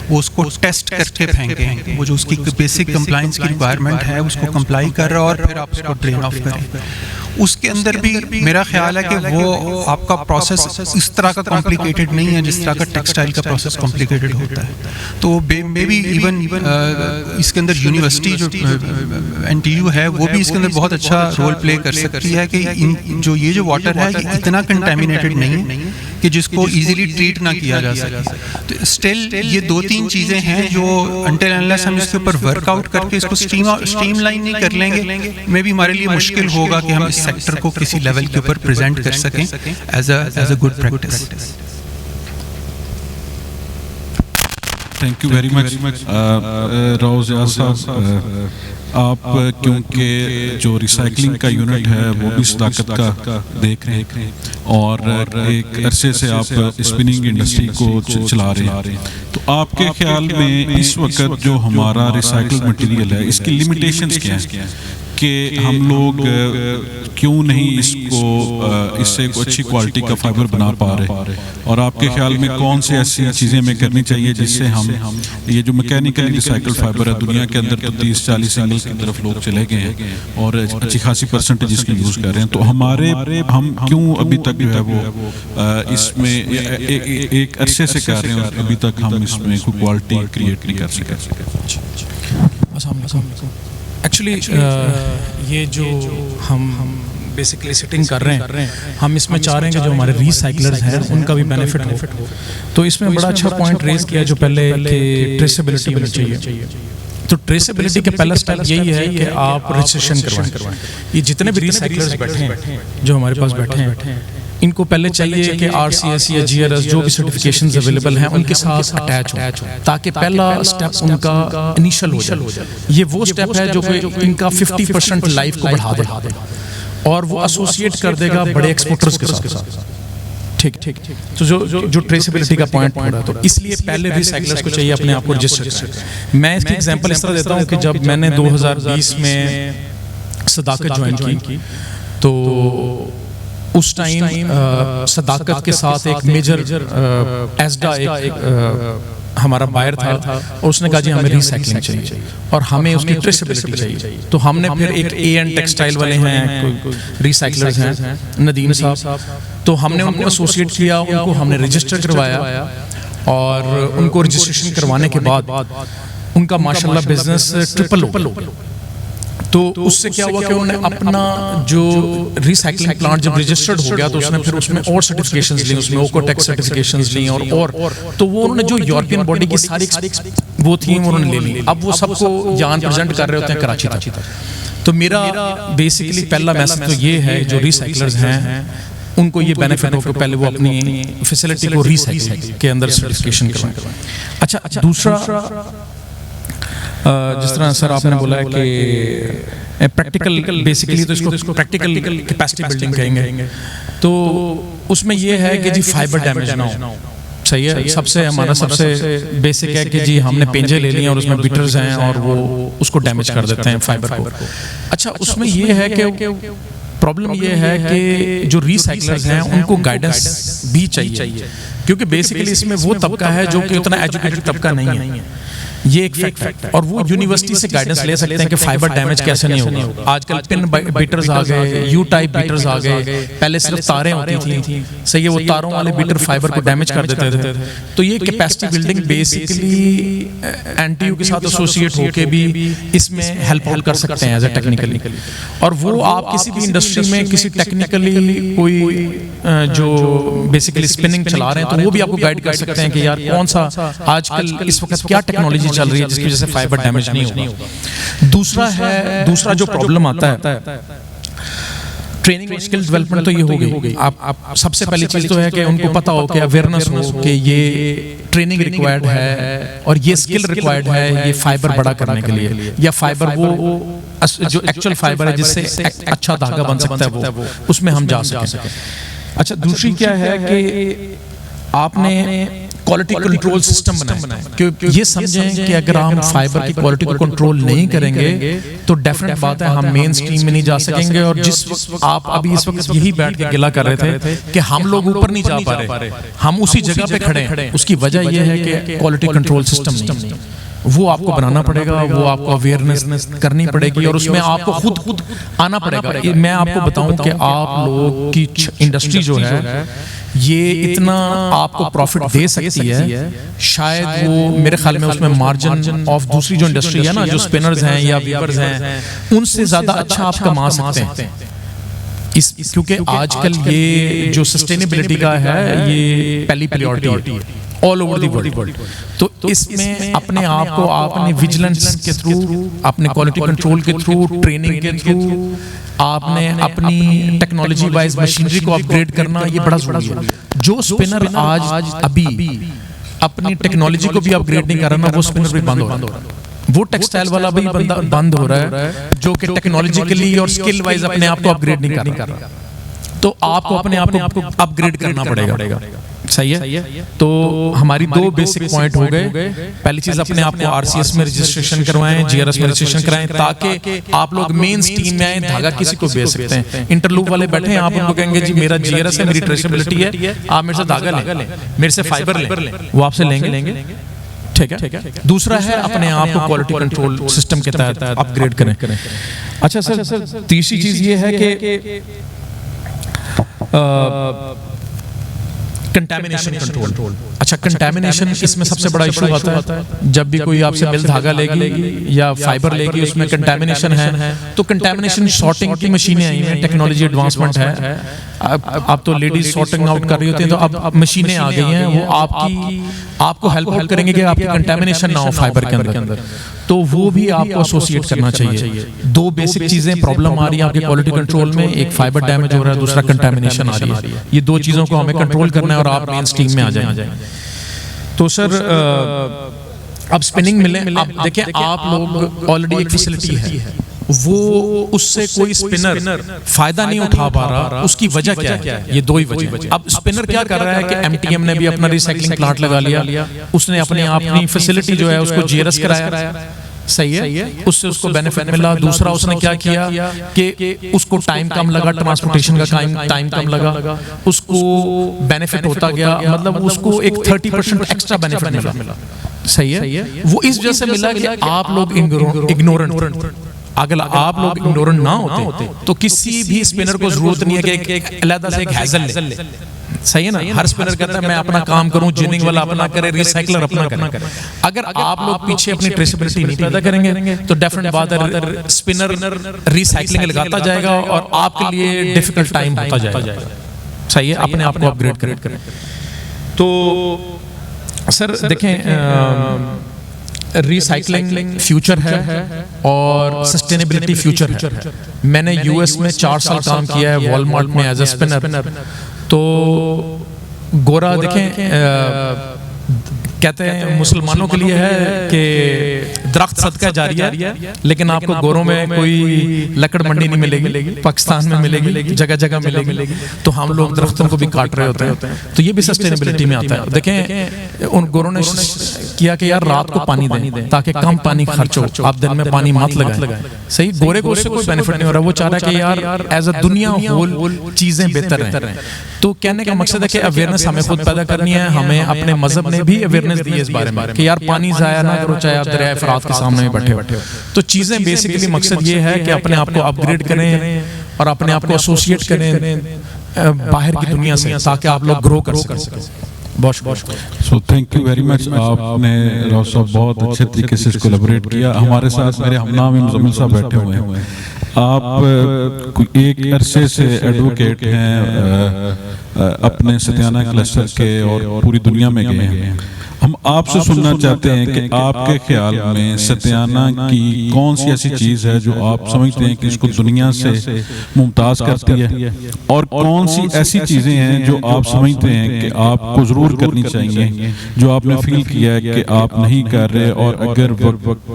وہ اس کو ٹیسٹ کر کے پھینکیں, وہ جو اس کی بیسک کمپلائنس کی ریکوائرمنٹ ہے اس کو کمپلائی کر رہا, اور پھر آپ اس کو ڈرین آف کریں. اس کے اندر بھی میرا خیال ہے کہ وہ آپ کا پروسیس اس طرح کا کمپلیکیٹڈ نہیں ہے جس طرح کا ٹیکسٹائل کا پروسیس کمپلیکیٹڈ ہوتا ہے. تو مے بی ایون اس کے اندر یونیورسٹی جو این ٹی یو ہے وہ بھی اس کے اندر بہت اچھا رول پلے کر سکتی ہے کہ جو یہ جو واٹر ہے یہ اتنا کنٹامینیٹڈ نہیں ہے کہ جس کو ایزیلی ٹریٹ نہ کیا جا سکے. تو اسٹل یہ دو تین چیزیں ہیں جو انٹل انلیس ہم اس کے اوپر ورک آؤٹ کر کے اس کو اسٹریم لائن نہیں کر لیں گے, میں بھی ہمارے لیے مشکل ہوگا کہ ہم اس سیکٹر کو کسی لیول کے اوپر پریزنٹ کر سکیں as a good practice. Thank you very much روز صاحب. آپ کیونکہ جو ریسائکلنگ کا یونٹ ہے وہ بھی صداقت کا دیکھ رہے ہیں اور ایک عرصے سے آپ اسپننگ انڈسٹری کو چلا رہے ہیں, تو آپ کے خیال میں اس وقت جو ہمارا ریسائکل مٹیریل ہے اس کی لمیٹیشنز کیا ہیں کہ ہم لوگ کیوں نہیں اس کو اس سے کوئی اچھی کوالٹی کا فائبر بنا پا رہے, اور آپ کے خیال میں کون سی ایسی چیزیں ہمیں کرنی چاہیے جس سے ہم یہ جو میکینیکلی ریسائیکل فائبر ہے دنیا کے اندر تو 30-40 سینگل کی طرف لوگ چلے گئے ہیں اور اچھی خاصی پرسنٹیج اس کی یوز کر رہے ہیں, تو ہم کیوں ابھی تک جو ہے وہ اس میں ایک عرصے سے کر رہے ہیں اور ابھی تک ہم اس میں کوئی کوالٹی کریٹ نہیں کر سکے. ایکچولی یہ جو ہم بیسکلی سیٹنگ کر رہے ہیں, ہم اس میں چاہ رہے ہیں کہ جو ہمارے ریسائکلرز ہیں ان کا بھی بینیفٹ ہو. تو اس میں بڑا اچھا پوائنٹ ریز کیا جو پہلے کہ ٹریسیبلٹی ہونی چاہیے. تو ٹریسیبلٹی کا پہلا سٹیپ یہی ہے کہ آپ رجسٹریشن کروائیں. یہ جتنے بھی ریسائکلرز بیٹھے ہیں جو ہمارے پاس بیٹھے ہیں ان کو پہلے چاہیے کہ آر سی ایس یا جی آر ایس جو بھی سرٹیفکیشنز اویلیبل ہیں ان کے ساتھ اٹیچ ہو, تاکہ پہلا سٹیپ ان کا انیشل ہو جائے. یہ وہ سٹیپ ہے جو کہ ان کا 50% لائف کو بڑھا دے اور وہ ایسوسیٹ کر دے گا بڑے ایکسپورٹرز کے ساتھ. ٹھیک تو جو ٹریسیبلٹی کا پوائنٹ ہو رہا ہے, تو اس لیے پہلے ریسائکلرز کو چاہیے اپنے آپ کو رجسٹر کریں. میں اس کی ایگزامپل اس طرح دیتا ہوں کہ جب میں نے 2020 میں صداقت جوائن کی تو اس ٹائم صداقت کے ساتھ ایک میجر ایسڈا ایک ہمارا بائر تھا اور اس نے کہا جی ہمیں ریسائکلنگ چاہیے اور ہمیں اس کی ٹریسیبلٹی چاہیے. تو ہم نے پھر ایک اے این ٹیکسٹائل والے ہیں, ریسائکلرز ہیں ندیم صاحب, تو ہم نے ان کو ایسوسیٹ کیا, ان کو ہم نے رجسٹر کروایا اور ان کو رجسٹریشن کروانے کے بعد ان کا ماشاءاللہ بزنس ٹرپل ہو. تو اس سے کیا ہوا کہ انہوں نے اپنا جو ریسائکلنگ پلانٹ جب رجسٹرڈ ہو گیا تو اس نے پھر اس میں اور سرٹیفکیشنز لی, اس میں اوکوٹیک سرٹیفکیشنز لی اور تو وہ انہوں نے جو یورپین باڈی کی ساری وہ تھیں انہوں نے لے لی. اب وہ سب کو جان پریزنٹ کر رہے ہوتے ہیں کراچی تک. تو میرا بیسیکلی پہلا میسج تو یہ ہے جو ریسائکلرز ہیں ان کو یہ بینیفٹ ہو کہ پہلے وہ اپنی فیسلٹی کو ریسائکل کے اندر سرٹیفکیشن کروائیں. اچھا دوسرا جس طرح سر آپ نے بولا ہے کہ پریکٹیکل بیسیکلی تو اس کو پریکٹیکل کیپیسٹی بلڈنگ کہیں گے, تو اس میں یہ ہے کہ جی فائبر ڈیمیج نہ ہو. صحیح ہے, سب سے ہمارا سب سے بیسک ہے کہ جی ہم نے پینجے لے لیے اور اس میں بیٹرز ہیں اور وہ اس کو ڈیمیج کر دیتے ہیں فائبر کو. اچھا اس میں یہ ہے کہ پرابلم یہ ہے کہ جو ریسائکلرز ہیں ان کو گائیڈنس بھی چاہیے, کیونکہ بیسیکلی اس میں وہ طبقہ ہے جو کہ اتنا ایجوکیٹڈ طبقہ نہیں ہے. یہ ایک فیکٹ ہے، اور وہ یونیورسٹی سے گائیڈنس لے سکتے ہیں کہ فائبر ڈیمیج کیسے نہیں ہوگا. آج کل پن بیٹرز آ گئے، یو ٹائپ بیٹرز آ گئے، پہلے صرف تاریں ہوتی تھیں، صحیح ہے، وہ تاروں والے بیٹر فائبر کو ڈیمیج کر دیتے تھے. تو یہ capacity building basically N T U کے ساتھ ایسوسیٹ ہو کے بھی اس میں ہیلپ کر سکتے ہیں ایز اے ٹیکنیکلی. اور وہ آپ کسی بھی انڈسٹری میں کسی ٹیکنیکلی کوئی جو بیسیکلی اسپننگ چلا رہے ہیں تو وہ بھی آپ کو گائیڈ کر سکتے ہیں کہ یار کون سا آج کل اس وقت کیا ٹیکنالوجی چل رہی ہے جس کی وجہ سے فائبر ڈیمیج نہیں ہوگا. دوسرا جو پرابلم آتا ہے ٹریننگ اور اسکل ڈیولپمنٹ، تو یہ ہو گئی. آپ سب سے پہلی چیز تو ہے کہ ان کو پتا ہو کہ اویئرنس ہو کہ یہ ٹریننگ ریکوائرڈ ہے اور یہ اسکل ریکوائرڈ ہے یہ فائبر بڑا کرنے کے لیے، یا فائبر وہ جو ایکچوئل فائبر ہے جس سے اچھا دھاگا بن سکتا ہے وہ اس میں ہم جا سکیں. اچھا دوسری کیا ہے کہ آپ نے کوالٹی کنٹرول سسٹم بنائے، کہ یہ سمجھیں کہ اگر ہم فائبر کی کوالٹی کو کنٹرول نہیں کریں گے تو ڈیفینیٹ بات ہے ہم مین سٹریم میں نہیں جا سکیں گے. اور جس وقت آپ ابھی اس وقت یہی بیٹھ کے گلا کر رہے تھے کہ ہم لوگ اوپر نہیں جا پا رہے، ہم اسی جگہ پہ کھڑے ہیں، اس کی وجہ یہ ہے کہ کوالٹی کنٹرول سسٹم نہیں. وہ آپ کو بنانا پڑے گا، وہ آپ کو اویئرنس کرنی پڑے گی، اور اس میں آپ کو خود آنا پڑے گا. میں آپ کو بتاؤں کہ آپ لوگ کی انڈسٹری جو ہے یہ اتنا آپ کو پروفٹ دے سکتی ہے، شاید وہ میرے خیال میں اس میں مارجن آف دوسری جو انڈسٹری ہے نا، جو اسپنرز ہیں یا ویورز ہیں، ان سے زیادہ اچھا آپ کما سکتے ہیں. کیونکہ آج کل یہ جو سسٹینیبلٹی کا ہے یہ پہلی پریورٹی ہے آل اوور دی ورلڈ. تو اس میں اپنے آپ کو آپ نے ویجیلنس کے تھرو، اپنے کوالٹی کنٹرول کے تھرو، ٹریننگ کے تھرو، آپ نے اپنی ٹیکنالوجی وائز مشینری کو اپ گریڈ کرنا یہ بڑا ضروری ہے. جو اسپنر آج ابھی اپنی ٹیکنالوجی کو بھی اپ گریڈ نہیں کر رہا نا، وہ اسپنر بھی بند ہو رہا ہے. وہ ٹیکسٹائل والا بھی بند ہو رہا ہے جو کہ ٹیکنالوجیکلی اور اسکل وائز اپنے آپ کو اپ گریڈ نہیں کر رہا. تو آپ کو اپنے آپ کو اپ گریڈ کرنا پڑے گا. صحیح ہے. تو ہماری دو بیسک پوائنٹ ہو گئے. پہلی چیز اپنے آپ کو آر سی ایس میں رجسٹریشن کروائیں، جی آر ایس میں رجسٹریشن کرائیں، تاکہ آپ لوگ مین سٹریم میں آئیں، دھاگا کسی کو بیچ سکتے ہیں. انٹرلوپ والے بیٹھے ہیں، آپ ان کو کہیں گے جی میرا جی آر ایس ہے، میری ٹریسیبلٹی ہے، آپ میرے سے دھاگا لیں، میرے سے فائبر لیں، وہ آپ سے لیں گے. ٹھیک ہے. دوسرا ہے اپنے آپ کو کوالٹی کنٹرول سسٹم کے تحت اپ گریڈ کریں. اچھا سر، تیسری چیز یہ ہے کہ کنٹامینیشن کنٹرول. اچھا کنٹامینیشن اس میں سب سے بڑا ایشو آتا ہے جب بھی کوئی آپ سے مل دھاگا لے گی یا فائبر لے گی، اس میں کنٹامینیشن ہے تو کنٹامینیشن سارٹنگ کی مشینیں آئی ہیں، ٹیکنالوجی ایڈوانسمنٹ ہے. اب تو لیڈیز سارٹنگ آؤٹ کر رہی ہوتی ہیں، تو اب مشینیں آ گئی ہیں، وہ آپ کو ہیلپ کریں گے کہ آپ کی کنٹامینیشن نہ ہو فائبر کے اندر. تو وہ بھی آپ کو ایسوسیٹ کرنا چاہیے. دو بیسک چیزیں پرابلم آ رہی ہیں آپ کے کوالٹی کنٹرول میں، ایک فائبر ڈیمیج ہو رہا ہے، دوسرا کنٹامینیشن آ رہی ہے. یہ دو چیزوں کو ہمیں کنٹرول کرنا ہے اور آپ مین سٹریم میں آ جائیں. تو سر اب اسپننگ ملیں، اب دیکھیں آپ لوگ آلریڈی ایک فیسلٹی ہے، وہ اس سے کوئی اسپنر فائدہ نہیں اٹھا پا رہا، اس کی وجہ کیا ہے؟ یہ دو ہی وجہ. اب اسپنر کیا کر رہا ہے کہ ایم ٹی ایم نے بھی اپنا ریسائکلنگ پلانٹ لگا لیا، اس نے اپنی فیسلٹی جو ہے اس کو جی آر ایس کرایا. صحیح ہے، اس سے اس کو بینیفٹ ملا. دوسرا اس نے کیا کیا کہ اس کو ٹائم کم لگا، ٹرانسپورٹیشن کا ٹائم کم لگا، اس کو بینیفٹ ہوتا گیا، مطلب اس کو ایک 30% ایکسٹرا بینیفٹ ملا. صحیح ہے. وہ اس وجہ سے ملا کہ آپ لوگ اگنورنٹ. اگر آپ لوگ اگنورنٹ نہ ہوتے تو کسی بھی اسپنر کو ضرورت نہیں ہے کہ ایک علیحدہ سے ایک ہیزل لے. صحیح ہے نا. ہر اسپنر کہتا ہے میں اپنا کام کروں، جننگ والا اپنا کرے، ریسائکلر اپنا کرے. اگر آپ لوگ پیچھے اپنی ٹریسیبلٹی نہیں پیدا کریں گے تو ڈیفینیٹ بات ہے اسپنر ریسائکلنگ لگاتا جائے گا اور آپ کے لیے ڈیفیکلٹ ٹائم ہوتا جائے گا. صحیح ہے. اپنے آپ کو اپ گریڈ کریں. تو سر دیکھیں ریسائکلنگ فیوچر ہے اور سسٹینیبلٹی فیوچر ہے. میں نے یو ایس میں 4 سال کام کیا ہے والمارٹ میں ایز اے اسپنر. تو گورا دیکھیں کہتے ہیں مسلمانوں کے لیے ہے کہ درخت صدقہ جاریہ ہے، لیکن آپ کو گوروں میں کوئی لکڑ منڈی نہیں ملے گی، پاکستان میں ملے گی، جگہ جگہ ملے گی، تو ہم لوگ درختوں کو بھی کاٹ رہے ہوتے ہیں. تو یہ بھی سسٹینیبلٹی میں آتا ہے. دیکھیں ان گوروں نے کیا کہ یار رات کو پانی دیں تاکہ کم پانی خرچ ہو، آپ دن میں پانی مت لگائیں. صحیح، گورے کو اس سے کوئی بینیفٹ نہیں ہو رہا، وہ چاہ رہا ہے کہ یار ایز اے دنیا ہول چیزیں بہتر ہیں. تو کہنے کا مقصد ہے کہ اویئرنس ہمیں خود پیدا کرنی ہے. ہمیں اپنے مذہب نے بھی اویئرنس دی ہے اس بارے میں کہ یار پانی ضائع نہ کرو، چاہے آپ دریائے فرات کے سامنے بیٹھے ہو. تو چیزیں بیسیکلی مقصد یہ ہے کہ اپنے آپ کو اپ گریڈ کریں اور اپنے آپ کو ایسوسیٹ کریں باہر کی دنیا سے، تاکہ آپ لوگ گرو کر سکیں. بہت شکریہ. سو تھینک یو ویری مچ. آپ نے راؤ صاحب بہت اچھے طریقے سے اس کو ایلیبریٹ کیا. ہمارے ساتھ میرے ہم نام مزمل صاحب بیٹھے ہوئے ہیں. آپ ایک عرصے سے ایڈوکیٹ ہیں اپنے ستیانہ کلسٹر کے اور پوری دنیا میں گئے ہیں. ہم آپ سے سننا چاہتے ہیں کہ آپ کے خیال میں ستیانہ کی کون سی ایسی چیز ہے جو آپ سمجھتے ہیں کہ اس کو دنیا سے ممتاز کرتی ہے، اور کون سی ایسی چیزیں ہیں جو آپ سمجھتے ہیں کہ آپ کو ضرور کرنی چاہیے، جو آپ نے فیل کیا ہے کہ آپ نہیں کر رہے، اور اگر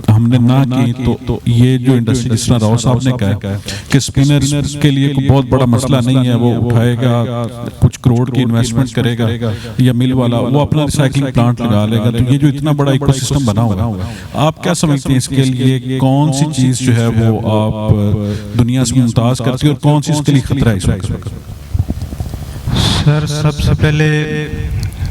ہم نے نہ کی تو یہ جو انڈسٹری جس طرح راؤ صاحب نے کہا کہ اسپنرز کے لیے کوئی بہت بڑا مسئلہ نہیں ہے، وہ اٹھائے گا کچھ کروڑ کی انویسٹمنٹ کرے گا، یا مل والا وہ اپنا ریسائکلنگ پلانٹ لگا لے گا. تو یہ جو اتنا بڑا ایکو سسٹم بنا ہوگا، آپ کیا سمجھتے ہیں اس کے لیے کون سی چیز جو ہے وہ آپ دنیا سے ممتاز کرتی ہے، اور کون سی اس کے لیے خطرہ ہے اس وقت؟ سر سب سے پہلے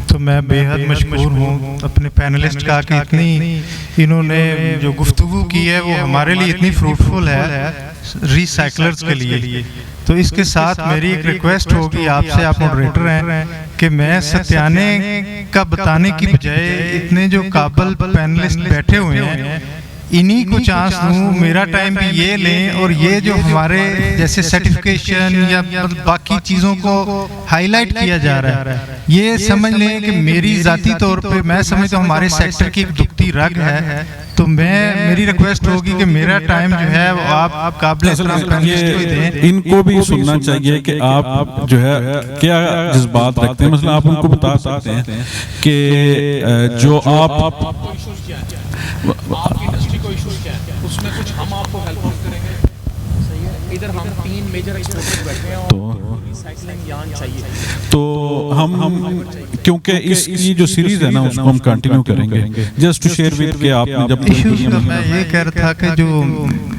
تو میں بے حد مشکور ہوں اپنے پینلسٹ کا کہ اتنی انہوں نے جو گفتگو کی ہے وہ ہمارے لیے اتنی فروٹفل ہے ری سائیکلرز کے لیے. تو اس کے ساتھ میری ایک ریکویسٹ ہوگی آپ سے، آپ موڈریٹر ہیں، کہ میں ستیانے کا بتانے کی بجائے اتنے جو قابل پینلسٹ بیٹھے ہوئے ہیں انہی کو چانس دوں، میرا ٹائم بھی یہ لیں، اور یہ جو ہمارے جیسے سرٹیفکیشن یا باقی چیزوں کو ہائی لائٹ کیا جا رہا ہے، یہ سمجھ لیں کہ میری ذاتی طور پہ میں سمجھتا ہوں ہمارے سیکٹر کی ایک دکھتی رگ ہے. تو میری ریکویسٹ ہوگی کہ میرا ٹائم جو ہے وہ آپ قابل احترام پینلسٹ کو دیں. ان کو بھی سننا چاہیے کہ آپ جو ہے کیا جذبات رکھتے ہیں. مثلا آپ ان کو بتا سکتے ہیں کہ جو آپ انڈسٹری کو ایشو کیا ہے، اس میں کچھ ہم آپ کو ہیلپ کریں گے. صحیح ہے، ادھر ہم 3 میجر ایکسپورٹر بیٹھے ہیں اور ریسائکلنگ یان چاہیے. تو ہم کیونکہ اس کی جو سیریز ہے نا اس کو ہم کنٹینیو کریں گے. جسٹ ٹو شیئر وتھ کہ آپ نے جب ایشوز کا میں یہ کہہ رہا تھا کہ جو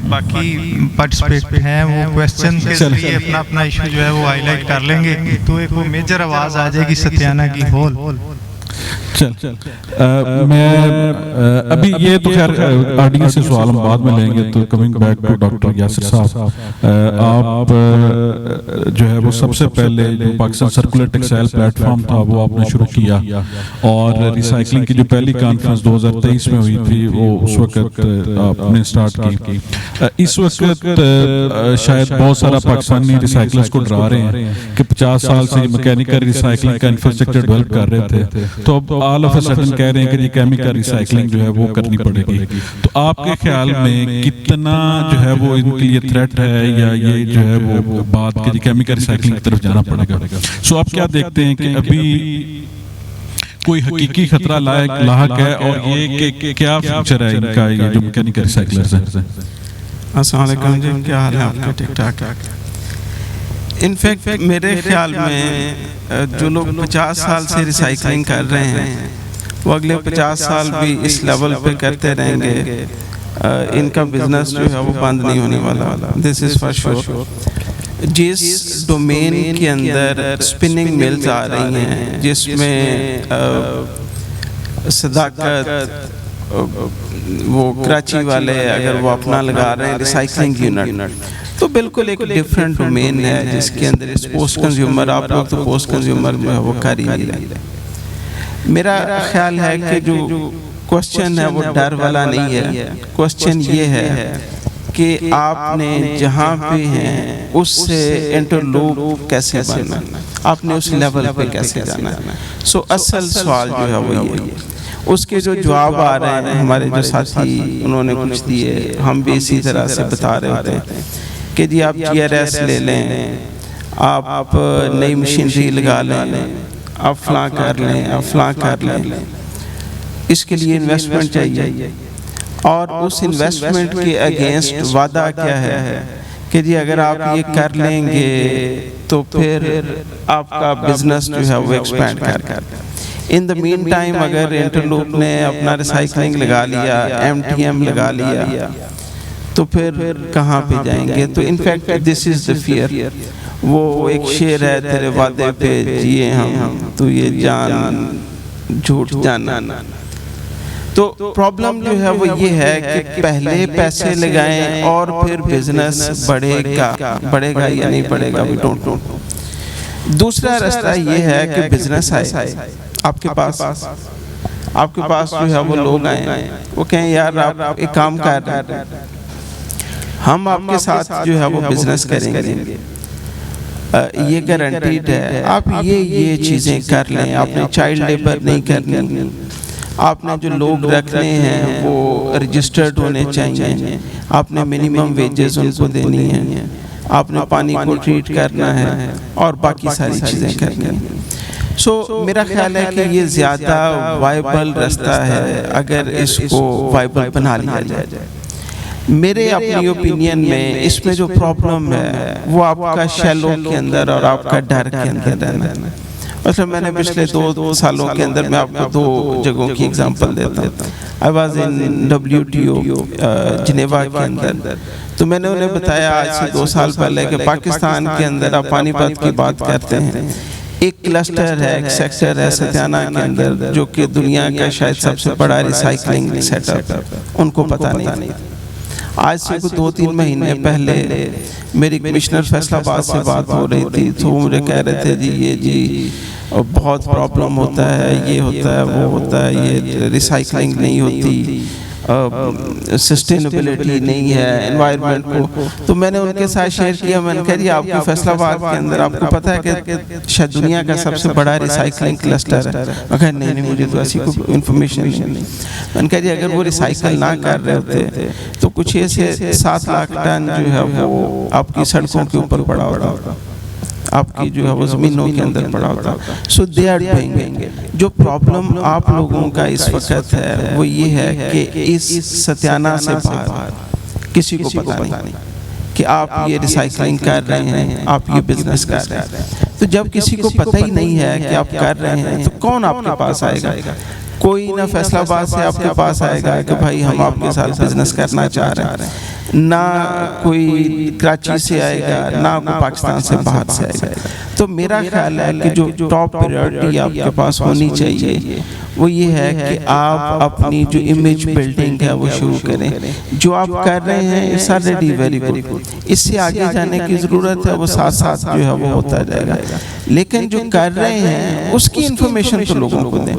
باقی پارٹیسپیٹ ہیں وہ کویسچن کے لیے اپنا اپنا ایشو جو ہے وہ ہائی لائٹ کر لیں گے، تو ایک وہ میجر آواز آ جائے گی ستیانہ کی ہول. میں ابھی یہ تو خیر آڈینس سے سوال ہم بعد میں لیں گے. تو coming back to doctor Yasir صاحب، آپ جو ہے وہ سب سے پہلے جو Pakistan circular textile platform تھا وہ آپ نے شروع کیا، اور ریسائکلنگ کی جو پہلی کانفرنس 2023 میں ہوئی تھی وہ اس وقت آپ نے سٹارٹ کی. اس وقت شاید بہت سارا پاکستانی ریسائکلرز کو ڈرا رہے ہیں کہ 50 سال سے میکینیکل ریسائکلنگ کا انفراسٹرکچر ڈیولپ کر رہے تھے، تو اب آل آف اے سڈن کہہ رہے ہیں کہ یہ کیمیکل ریسائکلنگ جو ہے وہ کرنی پڑے گی. تو آپ کے خیال میں کتنا جو ہے وہ ان کے لیے تھریٹ ہے، یا یہ جو ہے وہ بات کہ کیمیکل ریسائکلنگ کی طرف جانا پڑے گا؟ سو آپ کیا دیکھتے ہیں کہ ابھی کوئی حقیقی خطرہ لاحق ہے، اور یہ کہ کیا فیوچر ہے ان کا یہ جو میکینیکل ریسائکلرز ہیں؟ السلام علیکم جی، کیا حال ہے آپ کا؟ ٹھیک ٹھاک. انفیکٹ میرے خیال میں جو لوگ 50 سال سے ریسائکلنگ کر رہے ہیں وہ اگلے 50 سال بھی اس لیول پہ کرتے رہیں گے. ان کا بزنس جو ہے وہ بند نہیں ہونے والا. دس از فار شور. جس ڈومین کے اندر اسپننگ ملز آ رہی ہیں، جس میں صداقت وہ کراچی والے اگر وہ اپنا لگا رہے ہیں ریسائکلنگ یونٹ، تو بالکل ایک ڈیفرنٹ ڈومین ہے جس کے اندر اس پوسٹ کنزیومر، آپ لوگ تو پوسٹ کنزیومر جو ہے وہ کر ہی نہیں رہے. میرا خیال ہے کہ جو کوسچن ہے وہ ڈر والا نہیں ہے. کوسچن یہ ہے کہ آپ نے جہاں پہ ہیں اس سے انٹرلوپ کیسے بننا، آپ نے اس لیول پہ کیسے جانا ہے. سو اصل سوال جو ہے وہ یہ ہے. اس کے جو جواب آ رہے ہیں ہمارے جو ساتھی انہوں نے کچھ دیے، ہم بھی اسی طرح سے بتا رہے ہوتے ہیں کہ جی آپ GRS لے لیں، آپ نئی مشینری لگا لیں، آپ فلاں کر لیں، آپ فلاں کر لیں. اس کے لیے انویسٹمنٹ چاہیے. اور اس انویسٹمنٹ کے اگینسٹ وعدہ کیا ہے کہ جی اگر آپ یہ کر لیں گے تو پھر آپ کا بزنس جو ہے وہ ایکسپینڈ کر ان دا مین ٹائم اگر انٹرلوپ نے اپنا ریسائکلنگ لگا لیا، ایم ٹی ایم لگا لیا، تو پھر کہاں پہ جائیں گے؟ تو انفیکٹ دس از دا فیئر. وہ ایک شعر ہے، تیرے وعدے پہ جیے ہم تو یہ جان جھوٹ جانا. تو پرابلم جو ہے وہ یہ ہے کہ پہلے پیسے لگائیں اور پھر بزنس بڑھے گا یا نہیں بڑھے گا، we don't know. دوسرا راستہ یہ ہے کہ بزنس آئے آپ کے پاس جو ہے وہ لوگ آئیں، وہ کہیں یار آپ ایک کام کر رہے ہیں، ہم آپ کے ساتھ جو ہے وہ بزنس کریں گے، یہ گارنٹیڈ ہے، آپ یہ چیزیں کر لیں، آپ نے چائلڈ لیبر نہیں کرنی، آپ نے جو لوگ رکھنے ہیں وہ رجسٹرڈ ہونے چاہیے، آپ نے منیمم ویجز ان کو دینی ہے، آپ نے پانی کو ٹریٹ کرنا ہے اور باقی ساری چیزیں کرنی ہیں. سو میرا خیال ہے کہ یہ زیادہ وائبل راستہ ہے اگر اس کو وائبل بنا لیا جائے. میرے اپنی اوپینین میں اس میں جو پرابلم ہے وہ آپ کا شیلو کے اندر اور آپ کا ڈر کے اندر رہنا ہے. مثلا میں نے پچھلے 2 سالوں کے اندر میں آپ کو 2 جگہوں کی اگزامپل دیتا ہوں. I was in WTO Geneva کے اندر، تو میں نے انہیں بتایا آج سے 2 سال پہلے کہ پاکستان کے اندر آپ پانی پت کی بات کرتے ہیں، ایک کلسٹر ہے، ایک سیکٹر ہے ستیانہ کے اندر جو کہ دنیا کا شاید سب سے بڑا ریسائکلنگ سیٹ اپ ہے، ان کو پتہ نہیں. آج سے 2-3 مہینے پہلے میری کمشنر فیصل آباد سے بات ہو رہی تھی، تو وہ مجھے کہہ رہے تھے جی بہت پرابلم ہوتا ہے، یہ ہوتا ہے وہ ہوتا ہے، یہ ریسائکلنگ نہیں ہوتی، سسٹینیبلٹی نہیں ہے انوائرمنٹ کو. تو میں نے ان کے ساتھ شیئر کیا، میں نے کہا جی آپ کو فیصل آباد کے اندر آپ کو پتہ ہے کہ شاید دنیا کا سب سے بڑا ریسائکلنگ کلسٹر ہے. میں کہا نہیں مجھے تو ایسی کوئی انفارمیشن نہیں. میں نے کہا جی اگر وہ ریسائکل نہ کر رہے ہوتے تو کچھ ایسے 7 لاکھ ٹن جو ہے وہ آپ کی سڑکوں کے اوپر پڑا ہوتا، آپ کی جو ہے وہ زمینوں کے اندر پڑا ہوتا. سو دے آر ڈوئنگ. جو پرابلم آپ لوگوں کا اس وقت ہے وہ یہ ہے کہ اس ستیانہ سے باہر کسی کو پتہ نہیں کہ آپ یہ ریسائکلنگ کر رہے ہیں، آپ یہ بزنس کر رہے ہیں. تو جب کسی کو پتہ ہی نہیں ہے کہ آپ کر رہے ہیں تو کون آپ کے پاس آئے گا؟ کوئی نہ فیصل آباد سے آپ کے پاس آئے گا کہ بھائی ہم آپ کے ساتھ بزنس کرنا چاہ رہے ہیں، نہ کوئی کراچی سے آئے گا، نہ کوئی پاکستان سے باہر سے آئے گا. تو میرا خیال ہے کہ جو ٹاپ پریورٹی آپ کے پاس ہونی چاہیے وہ یہ ہے کہ آپ اپنی جو امیج بلڈنگ ہے وہ شروع کریں. جو آپ کر رہے ہیں اٹس آلریڈی ویری گڈ، اس سے آگے جانے کی ضرورت ہے، وہ ساتھ ساتھ جو ہے وہ ہوتا جائے گا. لیکن جو کر رہے ہیں اس کی انفارمیشن تو لوگوں کو دیں.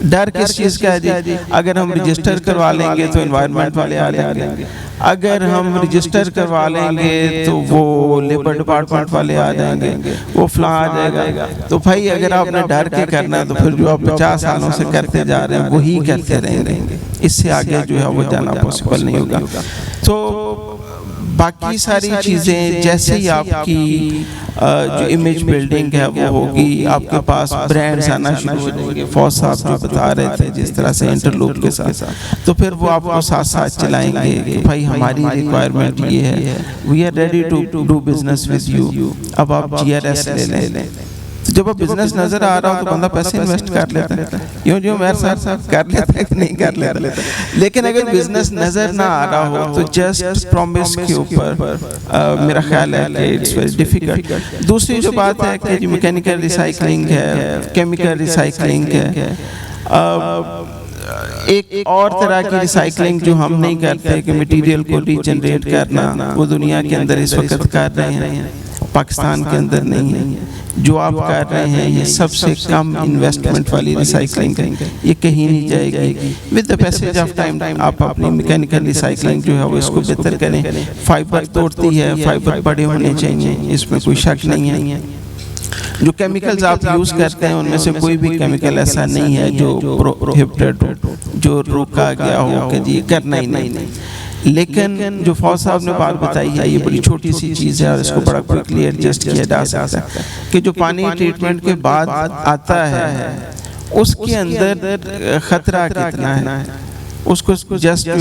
ڈر کس چیز کا ہے جی؟ اگر ہم رجسٹر کروا لیں گے تو انوائرمنٹ والے آ جائیں گے، اگر ہم رجسٹر کروا لیں گے تو وہ لیبر ڈپارٹمنٹ والے آ جائیں گے، وہ فلاں آ جائے گا. تو بھائی اگر آپ نے ڈر کے کرنا ہے تو پھر جو آپ 50 سالوں سے کرتے جا رہے ہیں وہی کرتے رہیں گے، اس سے آگے جو ہے وہ جانا پاسبل نہیں ہوگا. تو باقی ساری چیزیں جیسے ہی آپ کی جو امیج بلڈنگ ہے وہ ہوگی، آپ کے پاس برانڈز آنا شروع ہو جائیں گے. فوز صاحب جو بتا رہے تھے جس طرح سے انٹرلوپ کے ساتھ، تو پھر وہ آپ کو ساتھ ساتھ چلائیں گے کہ بھائی ہماری ریکوائرمنٹ یہ ہے، we are ready to do business with you. اب آپ GRS لے لیں. جب آپ بزنس نظر آ رہا ہو تو بندہ پیسے انویسٹ کر لیتا ہے، یوں جو میر صاحب کر لیتا ہے کہ نہیں کر لیتا. لیکن اگر بزنس نظر نہ آ رہا ہو تو جسٹ پرومس کے اوپر میرا خیال ہے کہ اٹس ویری ڈیفیکلٹ. دوسری جو بات ہے کہ میکینیکل ریسائکلنگ ہے، کیمیکل ریسائکلنگ ہے، ایک اور طرح کی ریسائکلنگ جو ہم نہیں کرتے کہ میٹیریل کو ری جنریٹ کرنا، وہ دنیا کے اندر اس وقت کر رہے ہیں، پاکستان کے اندر نہیں ہے. جو آپ کر رہے ہیں یہ سب سے کم انویسٹمنٹ والی ریسائکلنگ ہے، یہ کہیں نہیں جائے گی. With the passage of time آپ اپنی میکینیکل ریسائکلنگ جو ہے وہ اس کو بہتر کریں. فائبر توڑتی ہے، فائبر بڑے ہونے چاہیے، اس میں کوئی شک نہیں ہے. جو کیمیکلز آپ یوز کرتے ہیں ان میں سے کوئی بھی کیمیکل ایسا نہیں ہے جو پروہیبٹڈ ہو، جو روکا گیا ہو کہ جی کرنا ہی نہیں. لیکن جو فوز صاحب نے بات بتائی ہے یہ بڑی چھوٹی سی چیز ہے اور اس کو بڑا کوئکلی ایڈجسٹ کیا جا سکتا ہے کہ جو پانی ٹریٹمنٹ کے بعد آتا ہے اس کے اندر خطرہ کتنا ہے، اس کو جسٹ